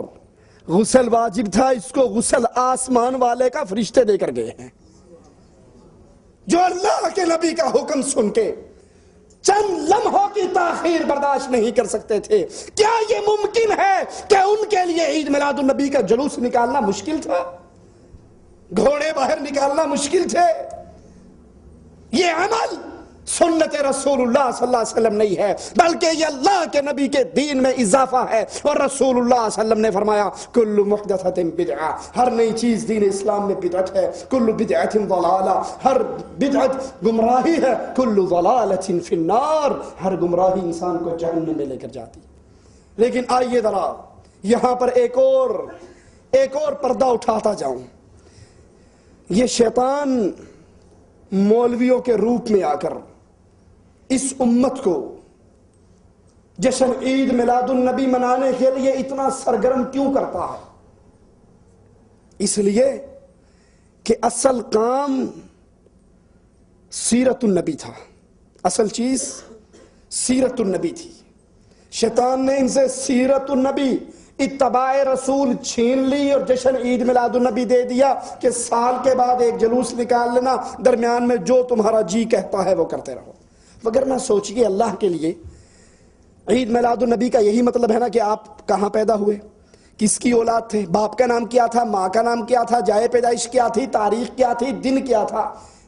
غسل واجب تھا، اس کو غسل آسمان والے کا فرشتے دے کر گئے ہیں، جو اللہ کے نبی کا حکم سن کے چند لمحوں کی تاخیر برداشت نہیں کر سکتے تھے۔ کیا یہ ممکن ہے کہ ان کے لیے عید میلاد النبی کا جلوس نکالنا مشکل تھا؟ گھوڑے باہر نکالنا مشکل تھے؟ یہ عمل سنت رسول اللہ صلی اللہ علیہ وسلم نہیں ہے، بلکہ یہ اللہ کے نبی کے دین میں اضافہ ہے۔ اور رسول اللہ صلی اللہ علیہ وسلم نے فرمایا کل محدثۃ بدعہ، ہر نئی چیز دین اسلام میں بدعت ہے، کل بدعۃ ضلالہ، ہر بدعت گمراہی ہے، کل ضلالۃ فی النار، ہر گمراہی انسان کو جہنم میں لے کر جاتی۔ لیکن آئیے ذرا یہاں پر ایک اور پردہ اٹھاتا جاؤں۔ یہ شیطان مولویوں کے روپ میں آ کر اس امت کو جشن عید میلاد النبی منانے کے لیے اتنا سرگرم کیوں کرتا ہے؟ اس لیے کہ اصل کام سیرت النبی تھا، اصل چیز سیرت النبی تھی۔ شیطان نے ان سے سیرت النبی، اتباع رسول چھین لی اور جشن عید میلاد النبی دے دیا کہ سال کے بعد ایک جلوس نکال لینا، درمیان میں جو تمہارا جی کہتا ہے وہ کرتے رہو۔ وگرنہ سوچئے اللہ کے لیے عید میلاد النبی کا یہی مطلب ہے نا کہ آپ کہاں پیدا ہوئے، کس کی اولاد تھے، باپ کا نام کیا تھا، ماں کا نام کیا تھا، جائے پیدائش کیا تھی، تاریخ کیا تھی، دن کیا تھا۔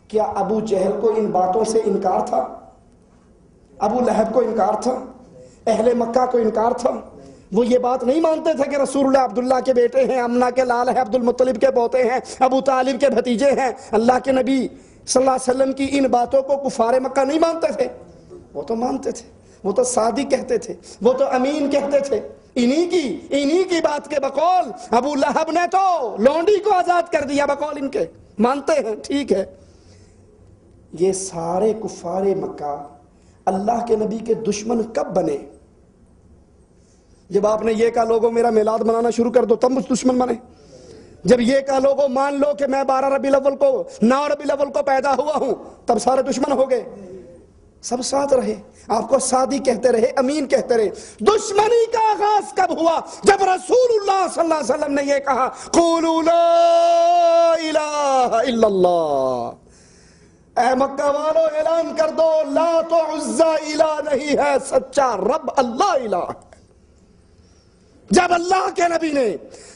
کیا ابو جہل کو ان باتوں سے انکار تھا؟ ابو لہب کو انکار تھا؟ اہل مکہ کو انکار تھا؟ وہ یہ بات نہیں مانتے تھے کہ رسول اللہ عبداللہ کے بیٹے ہیں، امنہ کے لال ہیں، عبد المطلب کے پوتے ہیں، ابو طالب کے بھتیجے ہیں؟ اللہ کے نبی صلی اللہ علیہ وسلم کی ان باتوں کو کفار مکہ نہیں مانتے تھے؟ وہ تو مانتے تھے، وہ تو صادق کہتے تھے، وہ تو امین کہتے تھے۔ انہی کی بات کے بقول ابو لہب نے تو لونڈی کو آزاد کر دیا، بقول ان کے مانتے ہیں، ٹھیک ہے۔ یہ سارے کفار مکہ اللہ کے نبی کے دشمن کب بنے؟ جب آپ نے یہ کہا لوگوں میرا میلاد منانا شروع کر دو تب مجھ دشمن بنے۔ جب یہ کہا لوگوں مان لو کہ میں 12 ربیع الاول کو 9 ربیع الاول کو پیدا ہوا ہوں تب سارے دشمن ہو گئے۔ سب ساتھ رہے، آپ کو صادق کہتے رہے، امین کہتے رہے۔ دشمنی کا آغاز کب ہوا؟ جب رسول اللہ صلی اللہ علیہ وسلم نے یہ کہا قولوا لا الہ الا اللہ، اے مکہ والو اعلان کر دو لات و عزیٰ الہ نہیں ہے، سچا رب اللہ الہ ہے۔ جب اللہ کے نبی نے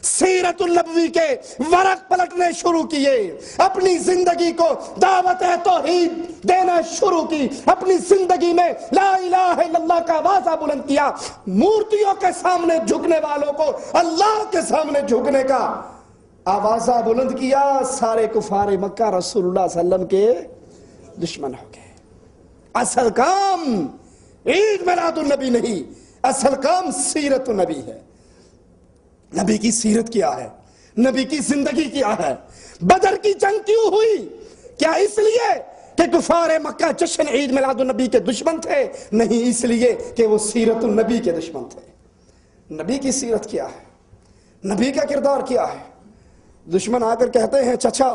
سیرت النبوی کے ورق پلٹنے شروع کیے، اپنی زندگی کو دعوت توحید دینا شروع کی، اپنی زندگی میں لا الہ الا اللہ کا آوازہ بلند کیا، مورتیوں کے سامنے جھکنے والوں کو اللہ کے سامنے جھکنے کا آوازہ بلند کیا، سارے کفار مکہ رسول اللہ صلی اللہ علیہ وسلم کے دشمن ہو گئے۔ اصل کام عید میلاد النبی نہیں، اصل کام سیرت النبی ہے۔ نبی کی سیرت کیا ہے، نبی کی زندگی کیا ہے۔ بدر کی جنگ کیوں ہوئی؟ کیا اس لیے کہ کفار مکہ جشن عید میلاد النبی کے دشمن تھے؟ نہیں، اس لیے کہ وہ سیرت النبی کے دشمن تھے۔ نبی کی سیرت کیا ہے، نبی کا کردار کیا ہے؟ دشمن آ کر کہتے ہیں چچا،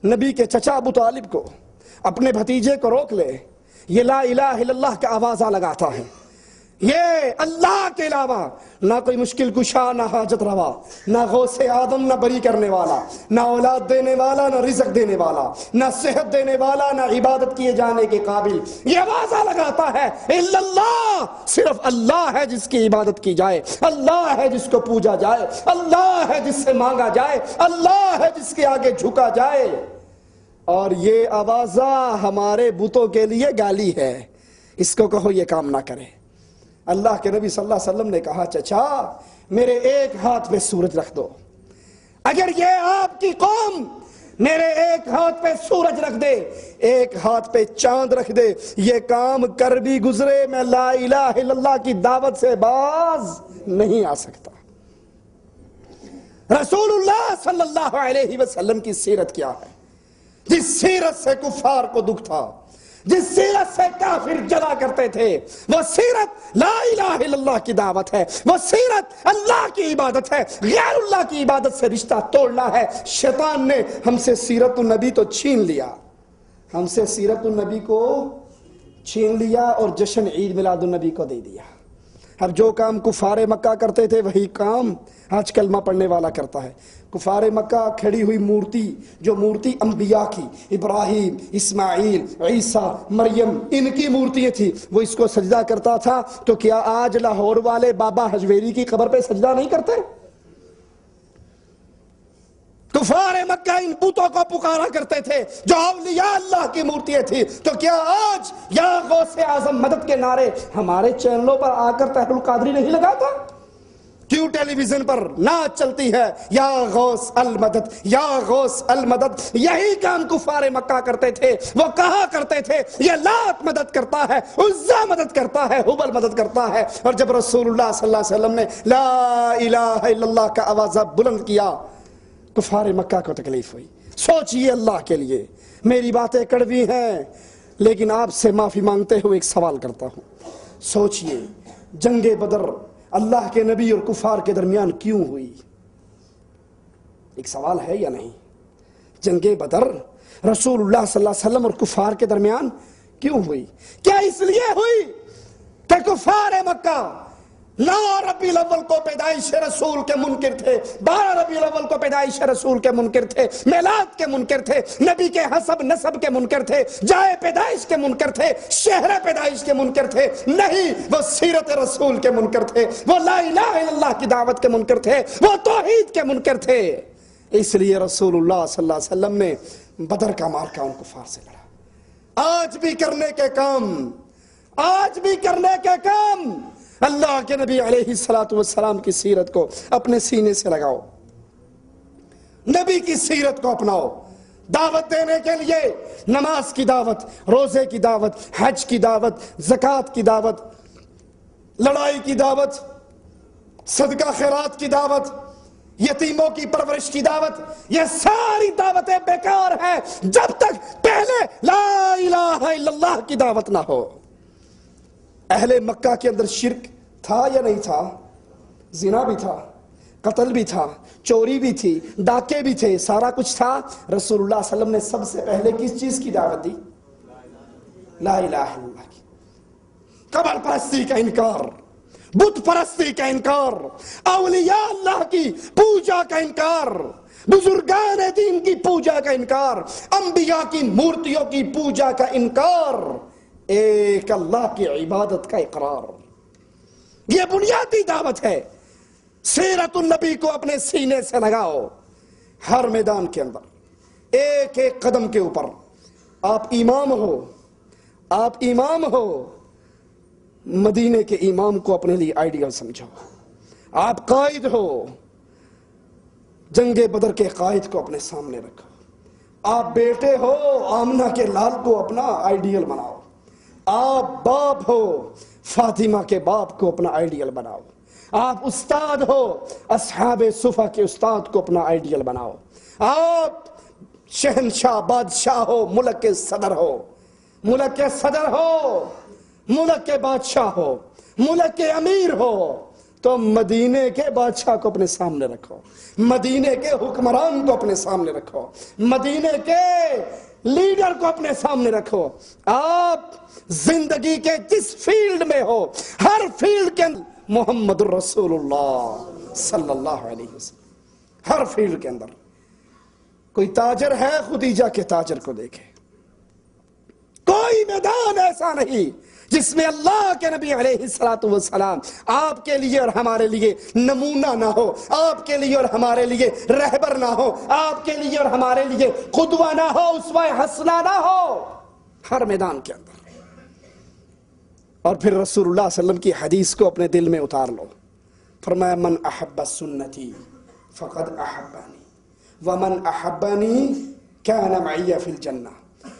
نبی کے چچا ابو طالب کو، اپنے بھتیجے کو روک لے، یہ لا الہ الا اللہ کا آوازہ لگاتا ہے، یہ اللہ کے علاوہ نہ کوئی مشکل کشا، نہ حاجت روا، نہ غوث آدم، نہ بری کرنے والا، نہ اولاد دینے والا، نہ رزق دینے والا، نہ صحت دینے والا، نہ عبادت کیے جانے کے قابل۔ یہ آوازہ لگاتا ہے الا اللہ، صرف اللہ ہے جس کی عبادت کی جائے، اللہ ہے جس کو پوجا جائے، اللہ ہے جس سے مانگا جائے، اللہ ہے جس کے آگے جھکا جائے۔ اور یہ آوازہ ہمارے بتوں کے لیے گالی ہے، اس کو کہو یہ کام نہ کرے۔ اللہ کے نبی صلی اللہ علیہ وسلم نے کہا چچا میرے ایک ہاتھ پہ سورج رکھ دو، اگر یہ آپ کی قوم میرے ایک ہاتھ پہ سورج رکھ دے، ایک ہاتھ پہ چاند رکھ دے، یہ کام کر بھی گزرے میں لا الہ الا اللہ کی دعوت سے باز نہیں آ سکتا۔ رسول اللہ صلی اللہ علیہ وسلم کی سیرت کیا ہے؟ جس سیرت سے کفار کو دکھ تھا، جس سیرت سے کافر جلا کرتے تھے، وہ سیرت لا الہ الا اللہ کی دعوت ہے، وہ سیرت اللہ کی عبادت ہے، غیر اللہ کی عبادت سے رشتہ توڑنا ہے۔ شیطان نے ہم سے سیرت النبی تو چھین لیا، ہم سے سیرت النبی کو چھین لیا اور جشن عید میلاد النبی کو دے دیا۔ اب جو کام کفار مکہ کرتے تھے وہی کام آج کلمہ پڑھنے والا کرتا ہے۔ کفار مکہ کھڑی ہوئی مورتی، جو مورتی انبیاء کی، ابراہیم، اسماعیل، عیسیٰ، مریم، ان کی مورتیاں تھی، وہ اس کو سجدہ کرتا تھا، تو کیا آج لاہور والے بابا حجویری کی قبر پہ سجدہ نہیں کرتے؟ کفار مکہ ان بتوں کو پکارا کرتے تھے جو اولیاء اللہ کی مورتیاں تھی، تو کیا آج یا غوث اعظم مدد کے نعرے ہمارے چینلوں پر آ کر طاہر القادری نہیں لگاتا؟ کیوں ٹیلی ویژن پر نعت چلتی ہے یا غوث المدد، یا غوث المدد؟ یہی کام کفار مکہ کرتے تھے۔ وہ کہا کرتے تھے یہ لات مدد کرتا ہے، عزا مدد کرتا ہے، حبل مدد کرتا ہے۔ اور جب رسول اللہ صلی اللہ علیہ وسلم نے لا الہ الا اللہ کا آواز بلند کیا، کفار مکہ کو تکلیف ہوئی۔ سوچئے اللہ کے لیے، میری باتیں کڑوی ہیں لیکن آپ سے معافی مانگتے ہوئے ایک سوال کرتا ہوں۔ سوچئے جنگ بدر اللہ کے نبی اور کفار کے درمیان کیوں ہوئی؟ ایک سوال ہے یا نہیں؟ جنگ بدر رسول اللہ صلی اللہ علیہ وسلم اور کفار کے درمیان کیوں ہوئی؟ کیا اس لیے ہوئی کہ کفار مکہ 9 ربیع الاول کو پیدائش رسول کے منکر تھے، 12 ربیع الاول کو پیدائش رسول کے منکر تھے، میلاد کے منکر تھے، نبی کے حسب نسب کے منکر تھے، جائے پیدائش کے منکر تھے، شہر پیدائش کے منکر تھے، نہیں وہ سیرت رسول کے منکر تھے، وہ لا الہ الا اللہ کی دعوت کے منکر تھے، وہ توحید کے منکر تھے۔ اس لیے رسول اللہ صلی اللہ علیہ وسلم نے بدر کا مارکہ ان کفار سے لڑا۔ آج بھی کرنے کے کام، آج بھی کرنے کے کام، اللہ کے نبی علیہ السلام کی سیرت کو اپنے سینے سے لگاؤ، نبی کی سیرت کو اپناؤ۔ دعوت دینے کے لیے نماز کی دعوت، روزے کی دعوت، حج کی دعوت، زکوٰۃ کی دعوت، لڑائی کی دعوت، صدقہ خیرات کی دعوت، یتیموں کی پرورش کی دعوت، یہ ساری دعوتیں بیکار ہیں جب تک پہلے لا الہ الا اللہ کی دعوت نہ ہو۔ اہل مکہ کے اندر شرک تھا یا نہیں تھا؟ زنا بھی تھا، قتل بھی تھا، چوری بھی تھی، ڈاکے بھی تھے، سارا کچھ تھا۔ رسول اللہ صلی اللہ علیہ وسلم نے سب سے پہلے کس چیز کی دعوت دی؟ لا الہ الا اللہ کی۔ قبر پرستی کا انکار، بت پرستی کا انکار، اولیاء اللہ کی پوجا کا انکار، بزرگان دین کی پوجا کا انکار، انبیاء کی مورتیوں کی پوجا کا انکار، ایک اللہ کی عبادت کا اقرار۔ یہ بنیادی دعوت ہے۔ سیرت النبی کو اپنے سینے سے لگاؤ، ہر میدان کے اندر، ایک ایک قدم کے اوپر۔ آپ امام ہو، آپ امام ہو، مدینے کے امام کو اپنے لیے آئیڈیل سمجھو۔ آپ قائد ہو، جنگ بدر کے قائد کو اپنے سامنے رکھو۔ آپ بیٹے ہو، آمنہ کے لال کو اپنا آئیڈیل بناؤ۔ آپ باپ ہو، فاطمہ کے باپ کو اپنا آئیڈیل بناؤ۔ آپ استاد ہو، اصحاب صفہ کے استاد کو اپنا آئیڈیل بناؤ۔ آپ شہنشاہ بادشاہ ہو، ملک کے صدر ہو، ملک کے صدر ہو، ملک کے بادشاہ ہو، ملک کے امیر ہو، تو مدینے کے بادشاہ کو اپنے سامنے رکھو، مدینے کے حکمران کو اپنے سامنے رکھو، مدینے کے لیڈر کو اپنے سامنے رکھو۔ آپ زندگی کے جس فیلڈ میں ہو، ہر فیلڈ کے اندر محمد الرسول اللہ صلی اللہ علیہ وسلم، ہر فیلڈ کے اندر۔ کوئی تاجر ہے، خدیجہ کے تاجر کو دیکھے۔ کوئی میدان ایسا نہیں جس میں اللہ کے نبی علیہ السلام آپ کے لیے اور ہمارے لیے نمونہ نہ ہو، آپ کے لیے اور ہمارے لیے رہبر نہ ہو، آپ کے لیے اور ہمارے لیے قدوہ نہ ہو، اسوہ حسنہ نہ ہو، ہر میدان کے اندر۔ اور پھر رسول اللہ صلی اللہ علیہ وسلم کی حدیث کو اپنے دل میں اتار لو۔ فرمایا من احب سنتی فقد احبانی ومن احبانی کان معی فی الجنہ۔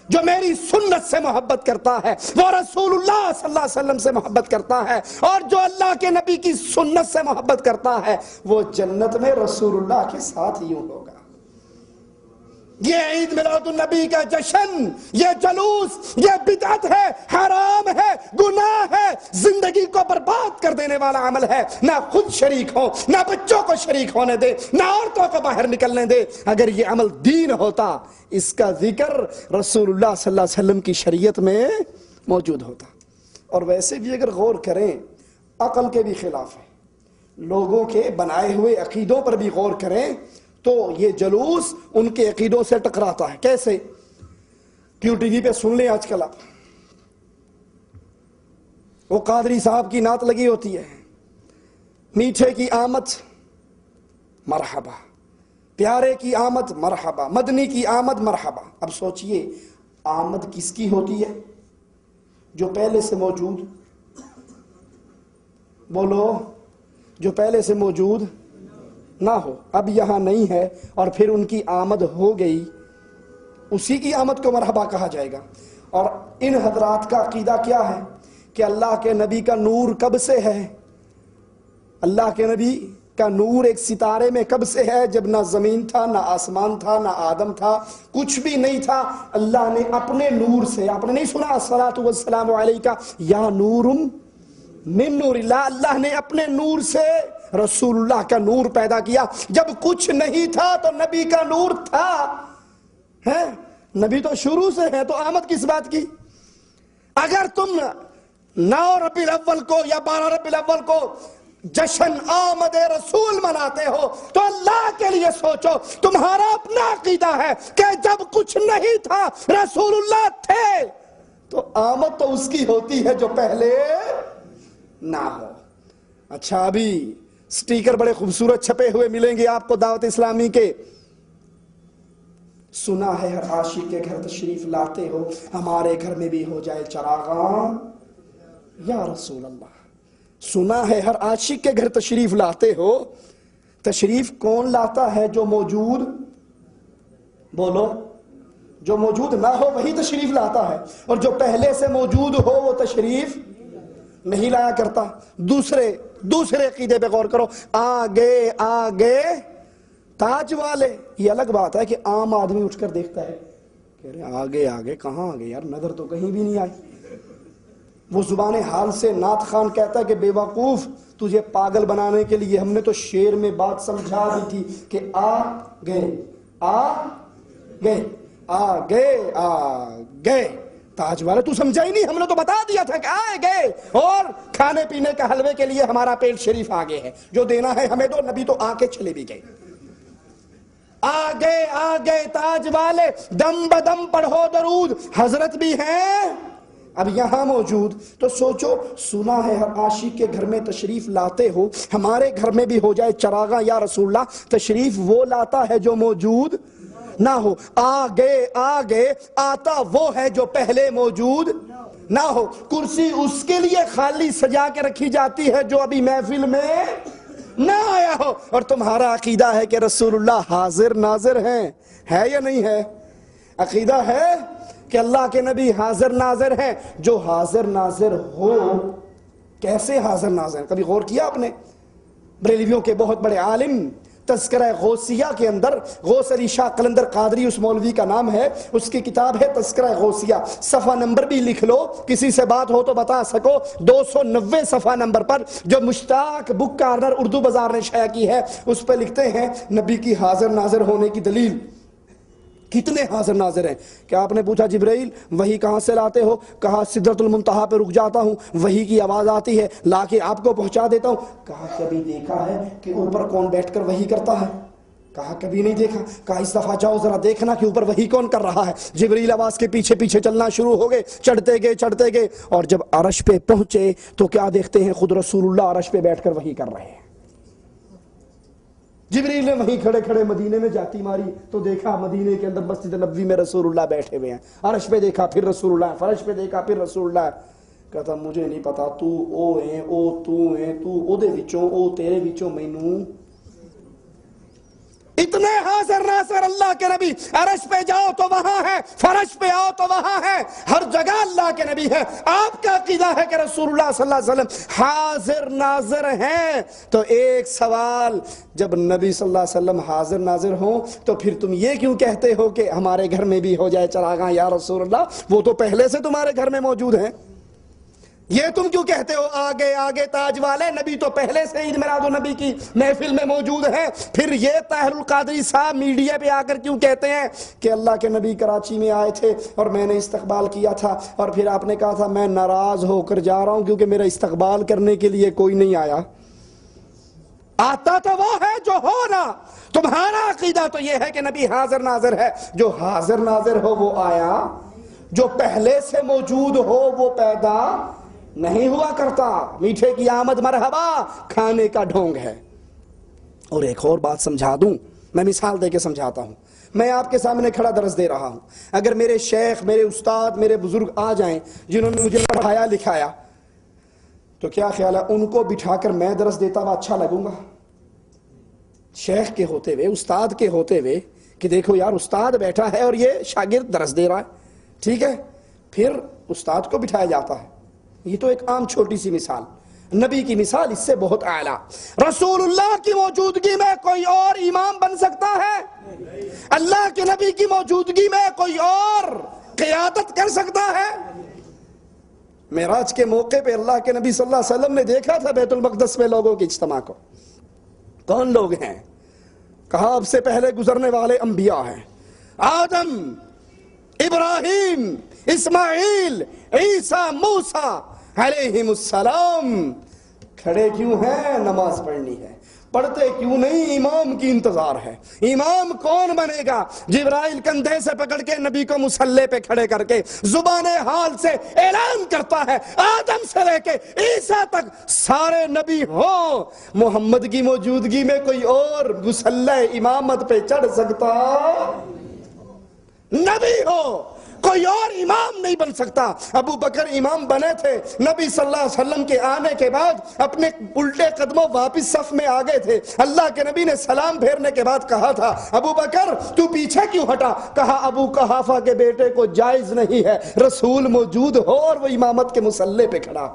جو میری سنت سے محبت کرتا ہے وہ رسول اللہ صلی اللہ علیہ وسلم سے محبت کرتا ہے، اور جو اللہ کے نبی کی سنت سے محبت کرتا ہے وہ جنت میں رسول اللہ کے ساتھ یوں ہوگا۔ یہ عید میلاد النبی کا جشن، یہ جلوس، یہ بدعت ہے، حرام ہے، گناہ ہے، زندگی کو برباد کر دینے والا عمل ہے۔ نہ خود شریک ہو، نہ بچوں کو شریک ہونے دے، نہ عورتوں کو باہر نکلنے دے۔ اگر یہ عمل دین ہوتا، اس کا ذکر رسول اللہ صلی اللہ علیہ وسلم کی شریعت میں موجود ہوتا۔ اور ویسے بھی اگر غور کریں، عقل کے بھی خلاف ہے. لوگوں کے بنائے ہوئے عقیدوں پر بھی غور کریں تو یہ جلوس ان کے عقیدوں سے ٹکراتا ہے. کیسے؟ کیوں ٹی وی پہ سن لیں آج کل آپ, وہ قادری صاحب کی نعت لگی ہوتی ہے, میٹھے کی آمد مرحبا, پیارے کی آمد مرحبا, مدنی کی آمد مرحبا. اب سوچئے آمد کس کی ہوتی ہے؟ جو پہلے سے موجود, بولو, جو پہلے سے موجود نہ ہو, اب یہاں نہیں ہے اور پھر ان کی آمد ہو گئی, اسی کی آمد کو مرحبا کہا جائے گا. اور ان حضرات کا عقیدہ کیا ہے کہ اللہ کے نبی کا نور کب سے ہے؟ اللہ کے نبی کا نور ایک ستارے میں کب سے ہے؟ جب نہ زمین تھا, نہ آسمان تھا, نہ آدم تھا, کچھ بھی نہیں تھا. اللہ نے اپنے نور سے, آپ نے نہیں سنا الصلاۃ والسلام علیکہ یا نور من نور اللہ, اللہ نے اپنے نور سے رسول اللہ کا نور پیدا کیا. جب کچھ نہیں تھا تو نبی کا نور تھا. ہے نبی تو شروع سے ہے, تو آمد کس بات کی؟ اگر تم 9 ربیع الاول کو یا 12 ربیع الاول کو جشن آمد رسول مناتے ہو تو اللہ کے لیے سوچو. تمہارا اپنا عقیدہ ہے کہ جب کچھ نہیں تھا رسول اللہ تھے, تو آمد تو اس کی ہوتی ہے جو پہلے نہ ہو. اچھا, ابھی سٹیکر بڑے خوبصورت چھپے ہوئے ملیں گے آپ کو دعوت اسلامی کے. سنا ہے ہر عاشق کے گھر تشریف لاتے ہو, ہمارے گھر میں بھی ہو جائے چراغاں یا رسول اللہ. سنا ہے ہر عاشق کے گھر تشریف لاتے ہو. تشریف کون لاتا ہے؟ جو موجود, بولو, جو موجود نہ ہو وہی تشریف لاتا ہے, اور جو پہلے سے موجود ہو وہ تشریف نہیں لایا کرتا. دوسرے عقیدے پہ غور کرو. آگے آگے تاج والے, یہ الگ بات ہے کہ عام آدمی اٹھ کر دیکھتا ہے, کہہ رہے آگے آگے کہاں آگے یار, نظر تو کہیں بھی نہیں آئی. وہ زبان حال سے نعت خان کہتا ہے کہ بے وقوف, تجھے پاگل بنانے کے لیے ہم نے تو شعر میں بات سمجھا دی تھی کہ آ گئے آ گئے تاج والے. تو سمجھا ہی نہیں, ہم نے تو بتا دیا تھا کہ آئے گئے, اور کھانے پینے کا حلوے کے لیے ہمارا پیٹ شریف آگے ہے, جو دینا ہے ہمیں دو. نبی تو آ کے چلے بھی گئے. آگے تاج والے, دم بدم پڑھو درود, حضرت بھی ہیں اب یہاں موجود. تو سوچو, سنا ہے ہر عاشق کے گھر میں تشریف لاتے ہو, ہمارے گھر میں بھی ہو جائے چراغاں یا رسول اللہ. تشریف وہ لاتا ہے جو موجود نہ ہو. آگے آتا وہ ہے جو پہلے موجود نہ ہو. کرسی اس کے لیے خالی سجا کے رکھی جاتی ہے جو ابھی محفل میں نہ آیا ہو. اور تمہارا عقیدہ ہے کہ رسول اللہ حاضر ناظر ہیں, ہے یا نہیں ہے؟ عقیدہ ہے کہ اللہ کے نبی حاضر ناظر ہیں. جو حاضر ناظر ہو, کیسے حاضر ناظر؟ کبھی غور کیا آپ نے؟ بریلویوں کے بہت بڑے عالم تذکرہ غوثیہ کے اندر, غوث علی شاہ قلندر قادری اس مولوی کا نام ہے, اس کی کتاب ہے تذکرہ غوثیہ. صفحہ نمبر بھی لکھ لو, کسی سے بات ہو تو بتا سکو. 290 صفحہ نمبر پر, جو مشتاق بک کارنر اردو بازار نے شائع کی ہے, اس پہ لکھتے ہیں نبی کی حاضر ناظر ہونے کی دلیل. کتنے حاضر ناظر ہیں؟ کہ آپ نے پوچھا جبرائیل وحی کہاں سے لاتے ہو؟ کہا سدرۃ المنتہا پہ رک جاتا ہوں, وحی کی آواز آتی ہے, لا کے آپ کو پہنچا دیتا ہوں. کہا کبھی دیکھا ہے کہ اوپر کون بیٹھ کر وحی کرتا ہے؟ کہا کبھی نہیں دیکھا. کہا اس دفعہ جاؤ ذرا دیکھنا کہ اوپر وحی کون کر رہا ہے. جبرائیل آواز کے پیچھے پیچھے چلنا شروع ہو گئے, چڑھتے گئے, اور جب عرش پہ پہنچے تو کیا دیکھتے ہیں؟ خود رسول اللہ عرش پہ بیٹھ کر وحی کر رہے ہیں. جبریل نے وہیں کھڑے مدینے میں جاتی ماری تو دیکھا مدینے کے اندر مسجد نبوی میں رسول اللہ بیٹھے ہوئے ہیں. عرش پہ دیکھا, پھر رسول اللہ, فرش پہ دیکھا, پھر رسول اللہ. کہتا مجھے نہیں پتا, تو او ہے, او تو ہے, تو او دے وچوں, او تیرے وچوں, مینوں. اتنے حاضر ناظر اللہ کے نبی. عرش پہ جاؤ تو وہاں ہے, فرش پہ آؤ تو وہاں ہے, ہر جگہ اللہ کے نبی ہے. آپ کا عقیدہ ہے کہ رسول اللہ صلی اللہ علیہ وسلم حاضر ناظر ہیں. تو ایک سوال, جب نبی صلی اللہ علیہ وسلم حاضر ناظر ہوں تو پھر تم یہ کیوں کہتے ہو کہ ہمارے گھر میں بھی ہو جائے چراغاں یا رسول اللہ؟ وہ تو پہلے سے تمہارے گھر میں موجود ہیں. یہ تم کیوں کہتے ہو آگے آگے تاج والے؟ نبی تو پہلے سے عید میلاد النبی کی محفل میں موجود ہیں، پھر یہ طاہر القادری صاحب میڈیا پہ آ کر کیوں کہتے ہیں کہ اللہ کے نبی کراچی میں آئے تھے اور میں نے استقبال کیا تھا، اور پھر آپ نے کہا تھا میں ناراض ہو کر جا رہا ہوں کیونکہ میرا استقبال کرنے کے لیے کوئی نہیں آیا؟ آتا تو وہ ہے جو ہونا، تمہارا عقیدہ تو یہ ہے کہ نبی حاضر ناظر ہے، جو حاضر ناظر ہو وہ آیا، جو پہلے سے موجود ہو وہ پیدا نہیں ہوا کرتا۔ میٹھے کی آمد مرحبا کھانے کا ڈھونگ ہے۔ اور ایک اور بات سمجھا دوں، میں مثال دے کے سمجھاتا ہوں، میں آپ کے سامنے کھڑا درس دے رہا ہوں، اگر میرے شیخ، میرے استاد، میرے بزرگ آ جائیں جنہوں نے مجھے پڑھایا لکھایا، تو کیا خیال ہے ان کو بٹھا کر میں درس دیتا ہوا اچھا لگوں گا؟ شیخ کے ہوتے ہوئے، استاد کے ہوتے ہوئے کہ دیکھو یار استاد بیٹھا ہے اور یہ شاگرد درس دے رہا ہے، ٹھیک ہے، پھر استاد کو بٹھایا جاتا ہے۔ یہ تو ایک عام چھوٹی سی مثال، نبی کی مثال اس سے بہت اعلیٰ۔ رسول اللہ کی موجودگی میں کوئی اور امام بن سکتا ہے؟ اللہ کے نبی کی موجودگی میں کوئی اور قیادت کر سکتا ہے؟ معراج کے موقع پہ اللہ کے نبی صلی اللہ علیہ وسلم نے دیکھا تھا بیت المقدس میں لوگوں کے اجتماع کو، کون لوگ ہیں؟ کہا اب سے پہلے گزرنے والے انبیاء ہیں، آدم، ابراہیم، اسماعیل، عیسیٰ، موسیٰ علیہم السلام۔ کھڑے کیوں ہیں؟ نماز پڑھنی ہے، پڑھتے کیوں نہیں؟ امام کی انتظار ہے۔ امام کون بنے گا؟ جبرائیل کندھے سے پکڑ کے نبی کو مصلی پہ کھڑے کر کے زبان حال سے اعلان کرتا ہے، آدم سے لے کے عیسیٰ تک سارے نبی ہوں، محمد کی موجودگی میں کوئی اور مصلی امامت پہ چڑھ سکتا؟ نبی ہو، کوئی اور امام نہیں بن سکتا۔ ابو بکر امام بنے تھے، نبی صلی اللہ علیہ وسلم کے آنے کے بعد اپنے الٹے قدموں واپس صف میں آگے تھے، اللہ کے نبی نے سلام پھیرنے کے بعد کہا تھا ابو بکر تو پیچھے کیوں ہٹا؟ کہا ابو قحافہ کے بیٹے کو جائز نہیں ہے رسول موجود ہو اور وہ امامت کے مصلی پہ کھڑا۔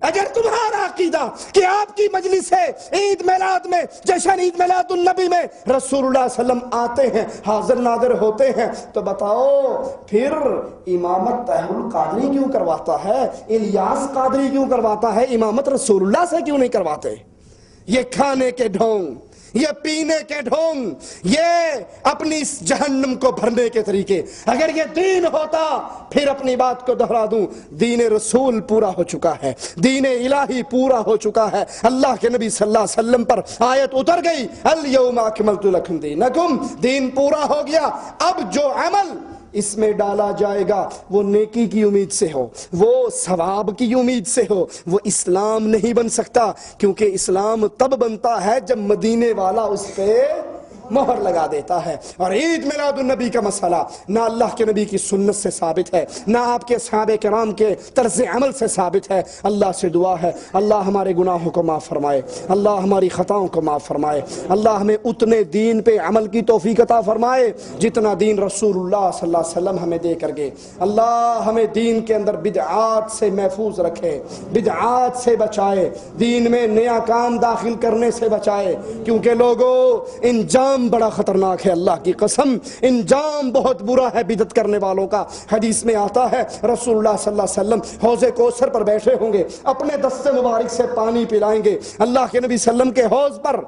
اگر تمہارا عقیدہ کہ آپ کی مجلس ہے عید میلاد میں، جشن عید میلاد النبی میں رسول اللہ صلی اللہ علیہ وسلم آتے ہیں، حاضر ناظر ہوتے ہیں، تو بتاؤ پھر امامت طاہر القادری کیوں کرواتا ہے؟ الیاس قادری کیوں کرواتا ہے؟ امامت رسول اللہ سے کیوں نہیں کرواتے؟ یہ کھانے کے ڈھونگ، یہ پینے کے ڈھونگ، یہ اپنی اس جہنم کو بھرنے کے طریقے، اگر یہ دین ہوتا، پھر اپنی بات کو دہرا دوں، دین رسول پورا ہو چکا ہے، دین الہی پورا ہو چکا ہے۔ اللہ کے نبی صلی اللہ علیہ وسلم پر آیت اتر گئی، الیوم اکملت لکم دینکم، دین پورا ہو گیا۔ اب جو عمل اس میں ڈالا جائے گا وہ نیکی کی امید سے ہو، وہ ثواب کی امید سے ہو، وہ اسلام نہیں بن سکتا، کیونکہ اسلام تب بنتا ہے جب مدینے والا اس پہ مہر لگا دیتا ہے۔ اور عید میلاد النبی کا مسئلہ نہ اللہ کے نبی کی سنت سے ثابت ہے، نہ آپ کے صحابہ کرام کے طرز عمل سے ثابت ہے۔ اللہ سے دعا ہے اللہ ہمارے گناہوں کو معاف فرمائے، اللہ ہماری خطاؤں کو معاف فرمائے، اللہ ہمیں اتنے دین پہ عمل کی توفیق عطا فرمائے جتنا دین رسول اللہ صلی اللہ علیہ وسلم ہمیں دے کر گئے۔ اللہ ہمیں دین کے اندر بدعات سے محفوظ رکھے، بدعات سے بچائے، دین میں نیا کام داخل کرنے سے بچائے، کیونکہ لوگوں انجام بڑا خطرناک ہے، اللہ کی قسم انجام بہت برا ہے بدعت کرنے والوں کا۔ حدیث میں آتا ہے رسول اللہ صلی اللہ علیہ وسلم حوض کوثر پر بیٹھے ہوں گے، اپنے دست مبارک سے پانی پلائیں گے، اللہ کے نبی صلی اللہ علیہ وسلم کے حوض پر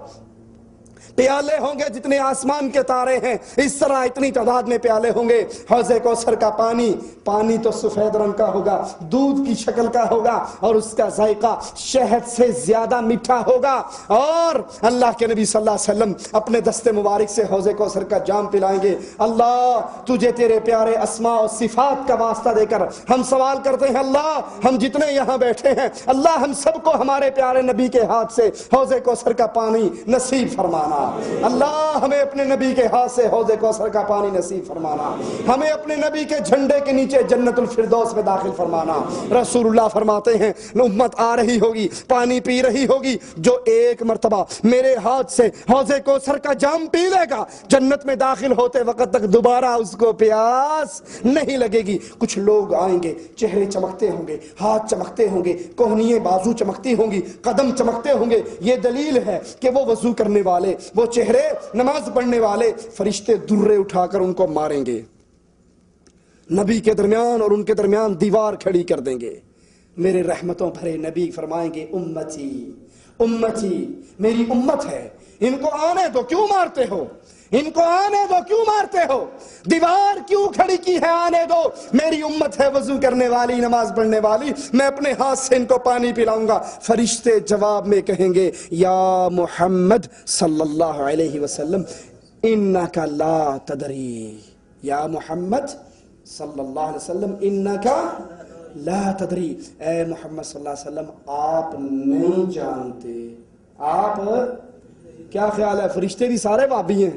پیالے ہوں گے جتنے آسمان کے تارے ہیں، اس طرح اتنی تعداد میں پیالے ہوں گے۔ حوض کوثر کا پانی تو سفید رنگ کا ہوگا، دودھ کی شکل کا ہوگا، اور اس کا ذائقہ شہد سے زیادہ میٹھا ہوگا، اور اللہ کے نبی صلی اللہ علیہ وسلم اپنے دست مبارک سے حوض کوثر کا جام پلائیں گے۔ اللہ تجھے تیرے پیارے اسماء و صفات کا واسطہ دے کر ہم سوال کرتے ہیں، اللہ ہم جتنے یہاں بیٹھے ہیں، اللہ ہم سب کو ہمارے پیارے نبی کے ہاتھ سے حوض کوثر کا پانی نصیب فرمانا۔ اللہ ہمیں اپنے نبی کے ہاتھ سے حوض کوثر کا پانی نصیب فرمانا، ہمیں اپنے نبی کے جھنڈے کے نیچے جنت الفردوس میں داخل فرمانا۔ رسول اللہ فرماتے ہیں امت آ رہی ہوگی، پانی پی رہی ہوگی، جو ایک مرتبہ میرے ہاتھ سے حوض کوثر کا جام پی لے گا، جنت میں داخل ہوتے وقت تک دوبارہ اس کو پیاس نہیں لگے گی۔ کچھ لوگ آئیں گے، چہرے چمکتے ہوں گے، ہاتھ چمکتے ہوں گے، کوہنییں بازو چمکتی ہوں گی، قدم چمکتے ہوں گے، یہ دلیل ہے کہ وہ وضو کرنے والے، وہ چہرے نماز پڑھنے والے، فرشتے درے اٹھا کر ان کو ماریں گے، نبی کے درمیان اور ان کے درمیان دیوار کھڑی کر دیں گے، میرے رحمتوں بھرے نبی فرمائیں گے امتی امتی میری امت ہے، ان کو آنے دو، کیوں مارتے ہو؟ ان کو آنے دو، کیوں مارتے ہو؟ دیوار کیوں کھڑی کی ہے؟ آنے دو، میری امت ہے وضو کرنے والی، نماز پڑھنے والی، میں اپنے ہاتھ سے ان کو پانی پلاؤں گا۔ فرشتے جواب میں کہیں گے یا محمد صلی اللہ علیہ وسلم انکا لا تدری، یا محمد صلی اللہ علیہ وسلم انکا لا تدری، اے محمد صلی اللہ علیہ وسلم آپ نہیں جانتے۔ آپ کیا خیال ہے؟ فرشتے بھی سارے وہابی ہیں،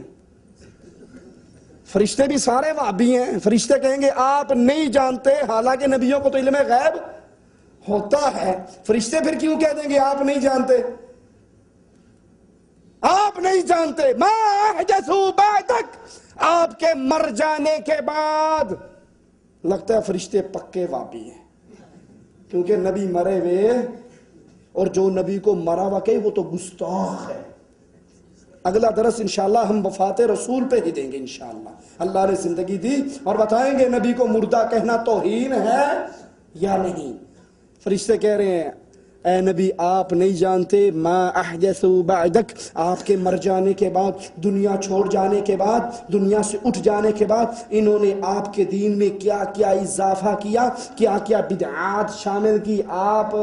فرشتے بھی سارے وہابی ہیں۔ فرشتے کہیں گے آپ نہیں جانتے، حالانکہ نبیوں کو تو علم غیب ہوتا ہے۔ فرشتے پھر کیوں کہہ دیں گے آپ نہیں جانتے؟ آپ نہیں جانتے، ما احدثوا بعدک، آپ کے مر جانے کے بعد۔ لگتا ہے فرشتے پکے وہابی ہیں، کیونکہ نبی مرے ہوئے، اور جو نبی کو مرا ہوا کہے وہ تو گستاخ ہے۔ اگلا درس انشاءاللہ ہم وفات رسول پہ ہی دیں گے انشاءاللہ۔ اللہ نے زندگی دی اور بتائیں گے نبی کو مردہ کہنا توہین ہے یا نہیں۔ فرشتے کہہ رہے ہیں اے نبی آپ نہیں جانتے، ما احدثوا بعدک، آپ کے مر جانے کے بعد، دنیا چھوڑ جانے کے بعد، دنیا سے اٹھ جانے کے بعد انہوں نے آپ کے دین میں کیا کیا اضافہ کیا، کیا کیا بدعات شامل کی، آپ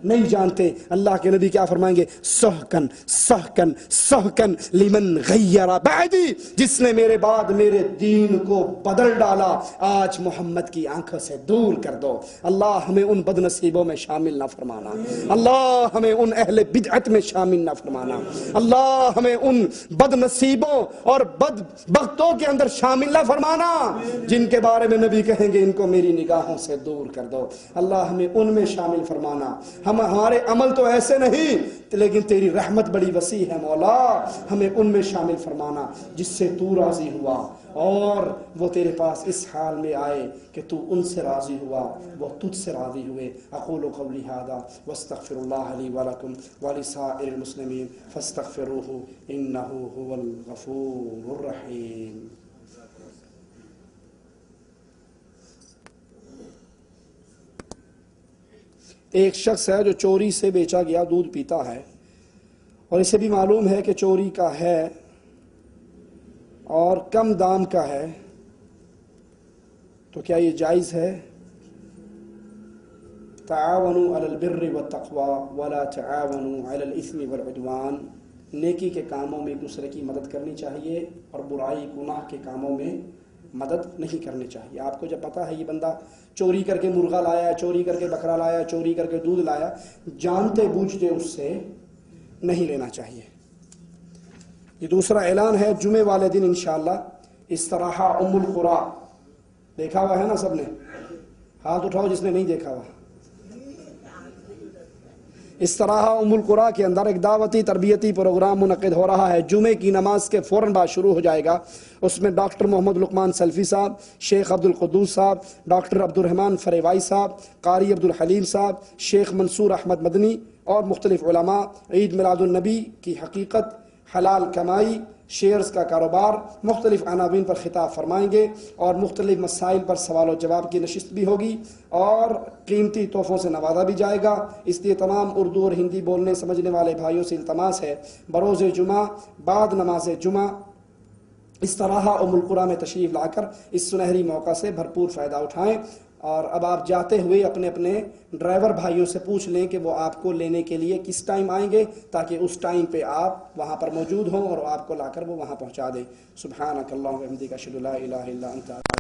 نہیں جانتے۔ اللہ کے نبی کیا فرمائیں گے؟ سحقن سحقن سحقن لمن غیر بعدی، جس نے میرے بعد میرے دین کو بدل ڈالا، آج محمد کی آنکھوں سے دور کر دو۔ اللہ ہمیں ان بد نصیبوں میں شامل نہ فرمانا، اللہ ہمیں ان اہل بدعت میں شامل نہ فرمانا، اللہ ہمیں ان بد نصیبوں اور بد بختوں کے اندر شامل نہ فرمانا جن کے بارے میں نبی کہیں گے ان کو میری نگاہوں سے دور کر دو۔ اللہ ہمیں ان میں شامل فرمانا۔ ہمارے عمل تو ایسے نہیں، لیکن تیری رحمت بڑی وسیع ہے مولا، ہمیں ان میں شامل فرمانا جس سے تو راضی ہوا اور وہ تیرے پاس اس حال میں آئے کہ تو ان سے راضی ہوا، وہ تجھ سے راضی ہوئے۔ اقول قولی ھذا واستغفر اللہ لی ولکم ولسائر المسلمین فاستغفروہ انہ ھو الغفور الرحیم۔ ایک شخص ہے جو چوری سے بیچا گیا دودھ پیتا ہے، اور اسے بھی معلوم ہے کہ چوری کا ہے اور کم دام کا ہے، تو کیا یہ جائز ہے؟ تعاونوا علی البر والتقوی ولا تعاونوا علی الاثم والعدوان، نیکی کے کاموں میں ایک دوسرے کی مدد کرنی چاہیے اور برائی گناہ کے کاموں میں مدد نہیں کرنی چاہیے۔ آپ کو جب پتا ہے یہ بندہ چوری کر کے مرغا لایا، چوری کر کے بکرا لایا، چوری کر کے دودھ لایا، جانتے بوجھتے اس سے نہیں لینا چاہیے۔ یہ دوسرا اعلان ہے، جمعے والے دن انشاءاللہ استراحہ ام القری، دیکھا ہوا ہے نا سب نے؟ ہاتھ اٹھاؤ جس نے نہیں دیکھا ہوا۔ استراحہ ام القری کے اندر ایک دعوتی تربیتی پروگرام منعقد ہو رہا ہے، جمعے کی نماز کے فوراً بعد شروع ہو جائے گا۔ اس میں ڈاکٹر محمد لقمان سلفی صاحب، شیخ عبد القدوس صاحب، ڈاکٹر عبد الرحمن فریوائی صاحب، قاری عبد الحلیم صاحب، شیخ منصور احمد مدنی اور مختلف علماء عید میلاد النبی کی حقیقت، حلال کمائی، شیئرز کا کاروبار، مختلف عناوین پر خطاب فرمائیں گے اور مختلف مسائل پر سوال و جواب کی نشست بھی ہوگی اور قیمتی تحفوں سے نوازا بھی جائے گا۔ اس لیے تمام اردو اور ہندی بولنے سمجھنے والے بھائیوں سے التماس ہے بروز جمعہ بعد نماز جمعہ استراحہ ام القری میں تشریف لا کر اس سنہری موقع سے بھرپور فائدہ اٹھائیں۔ اور اب آپ جاتے ہوئے اپنے اپنے ڈرائیور بھائیوں سے پوچھ لیں کہ وہ آپ کو لینے کے لیے کس ٹائم آئیں گے، تاکہ اس ٹائم پہ آپ وہاں پر موجود ہوں اور آپ کو لا کر وہ وہاں پہنچا دیں۔ سبحانک اللہم و بحمدک اشہد ان لا الہ الا انت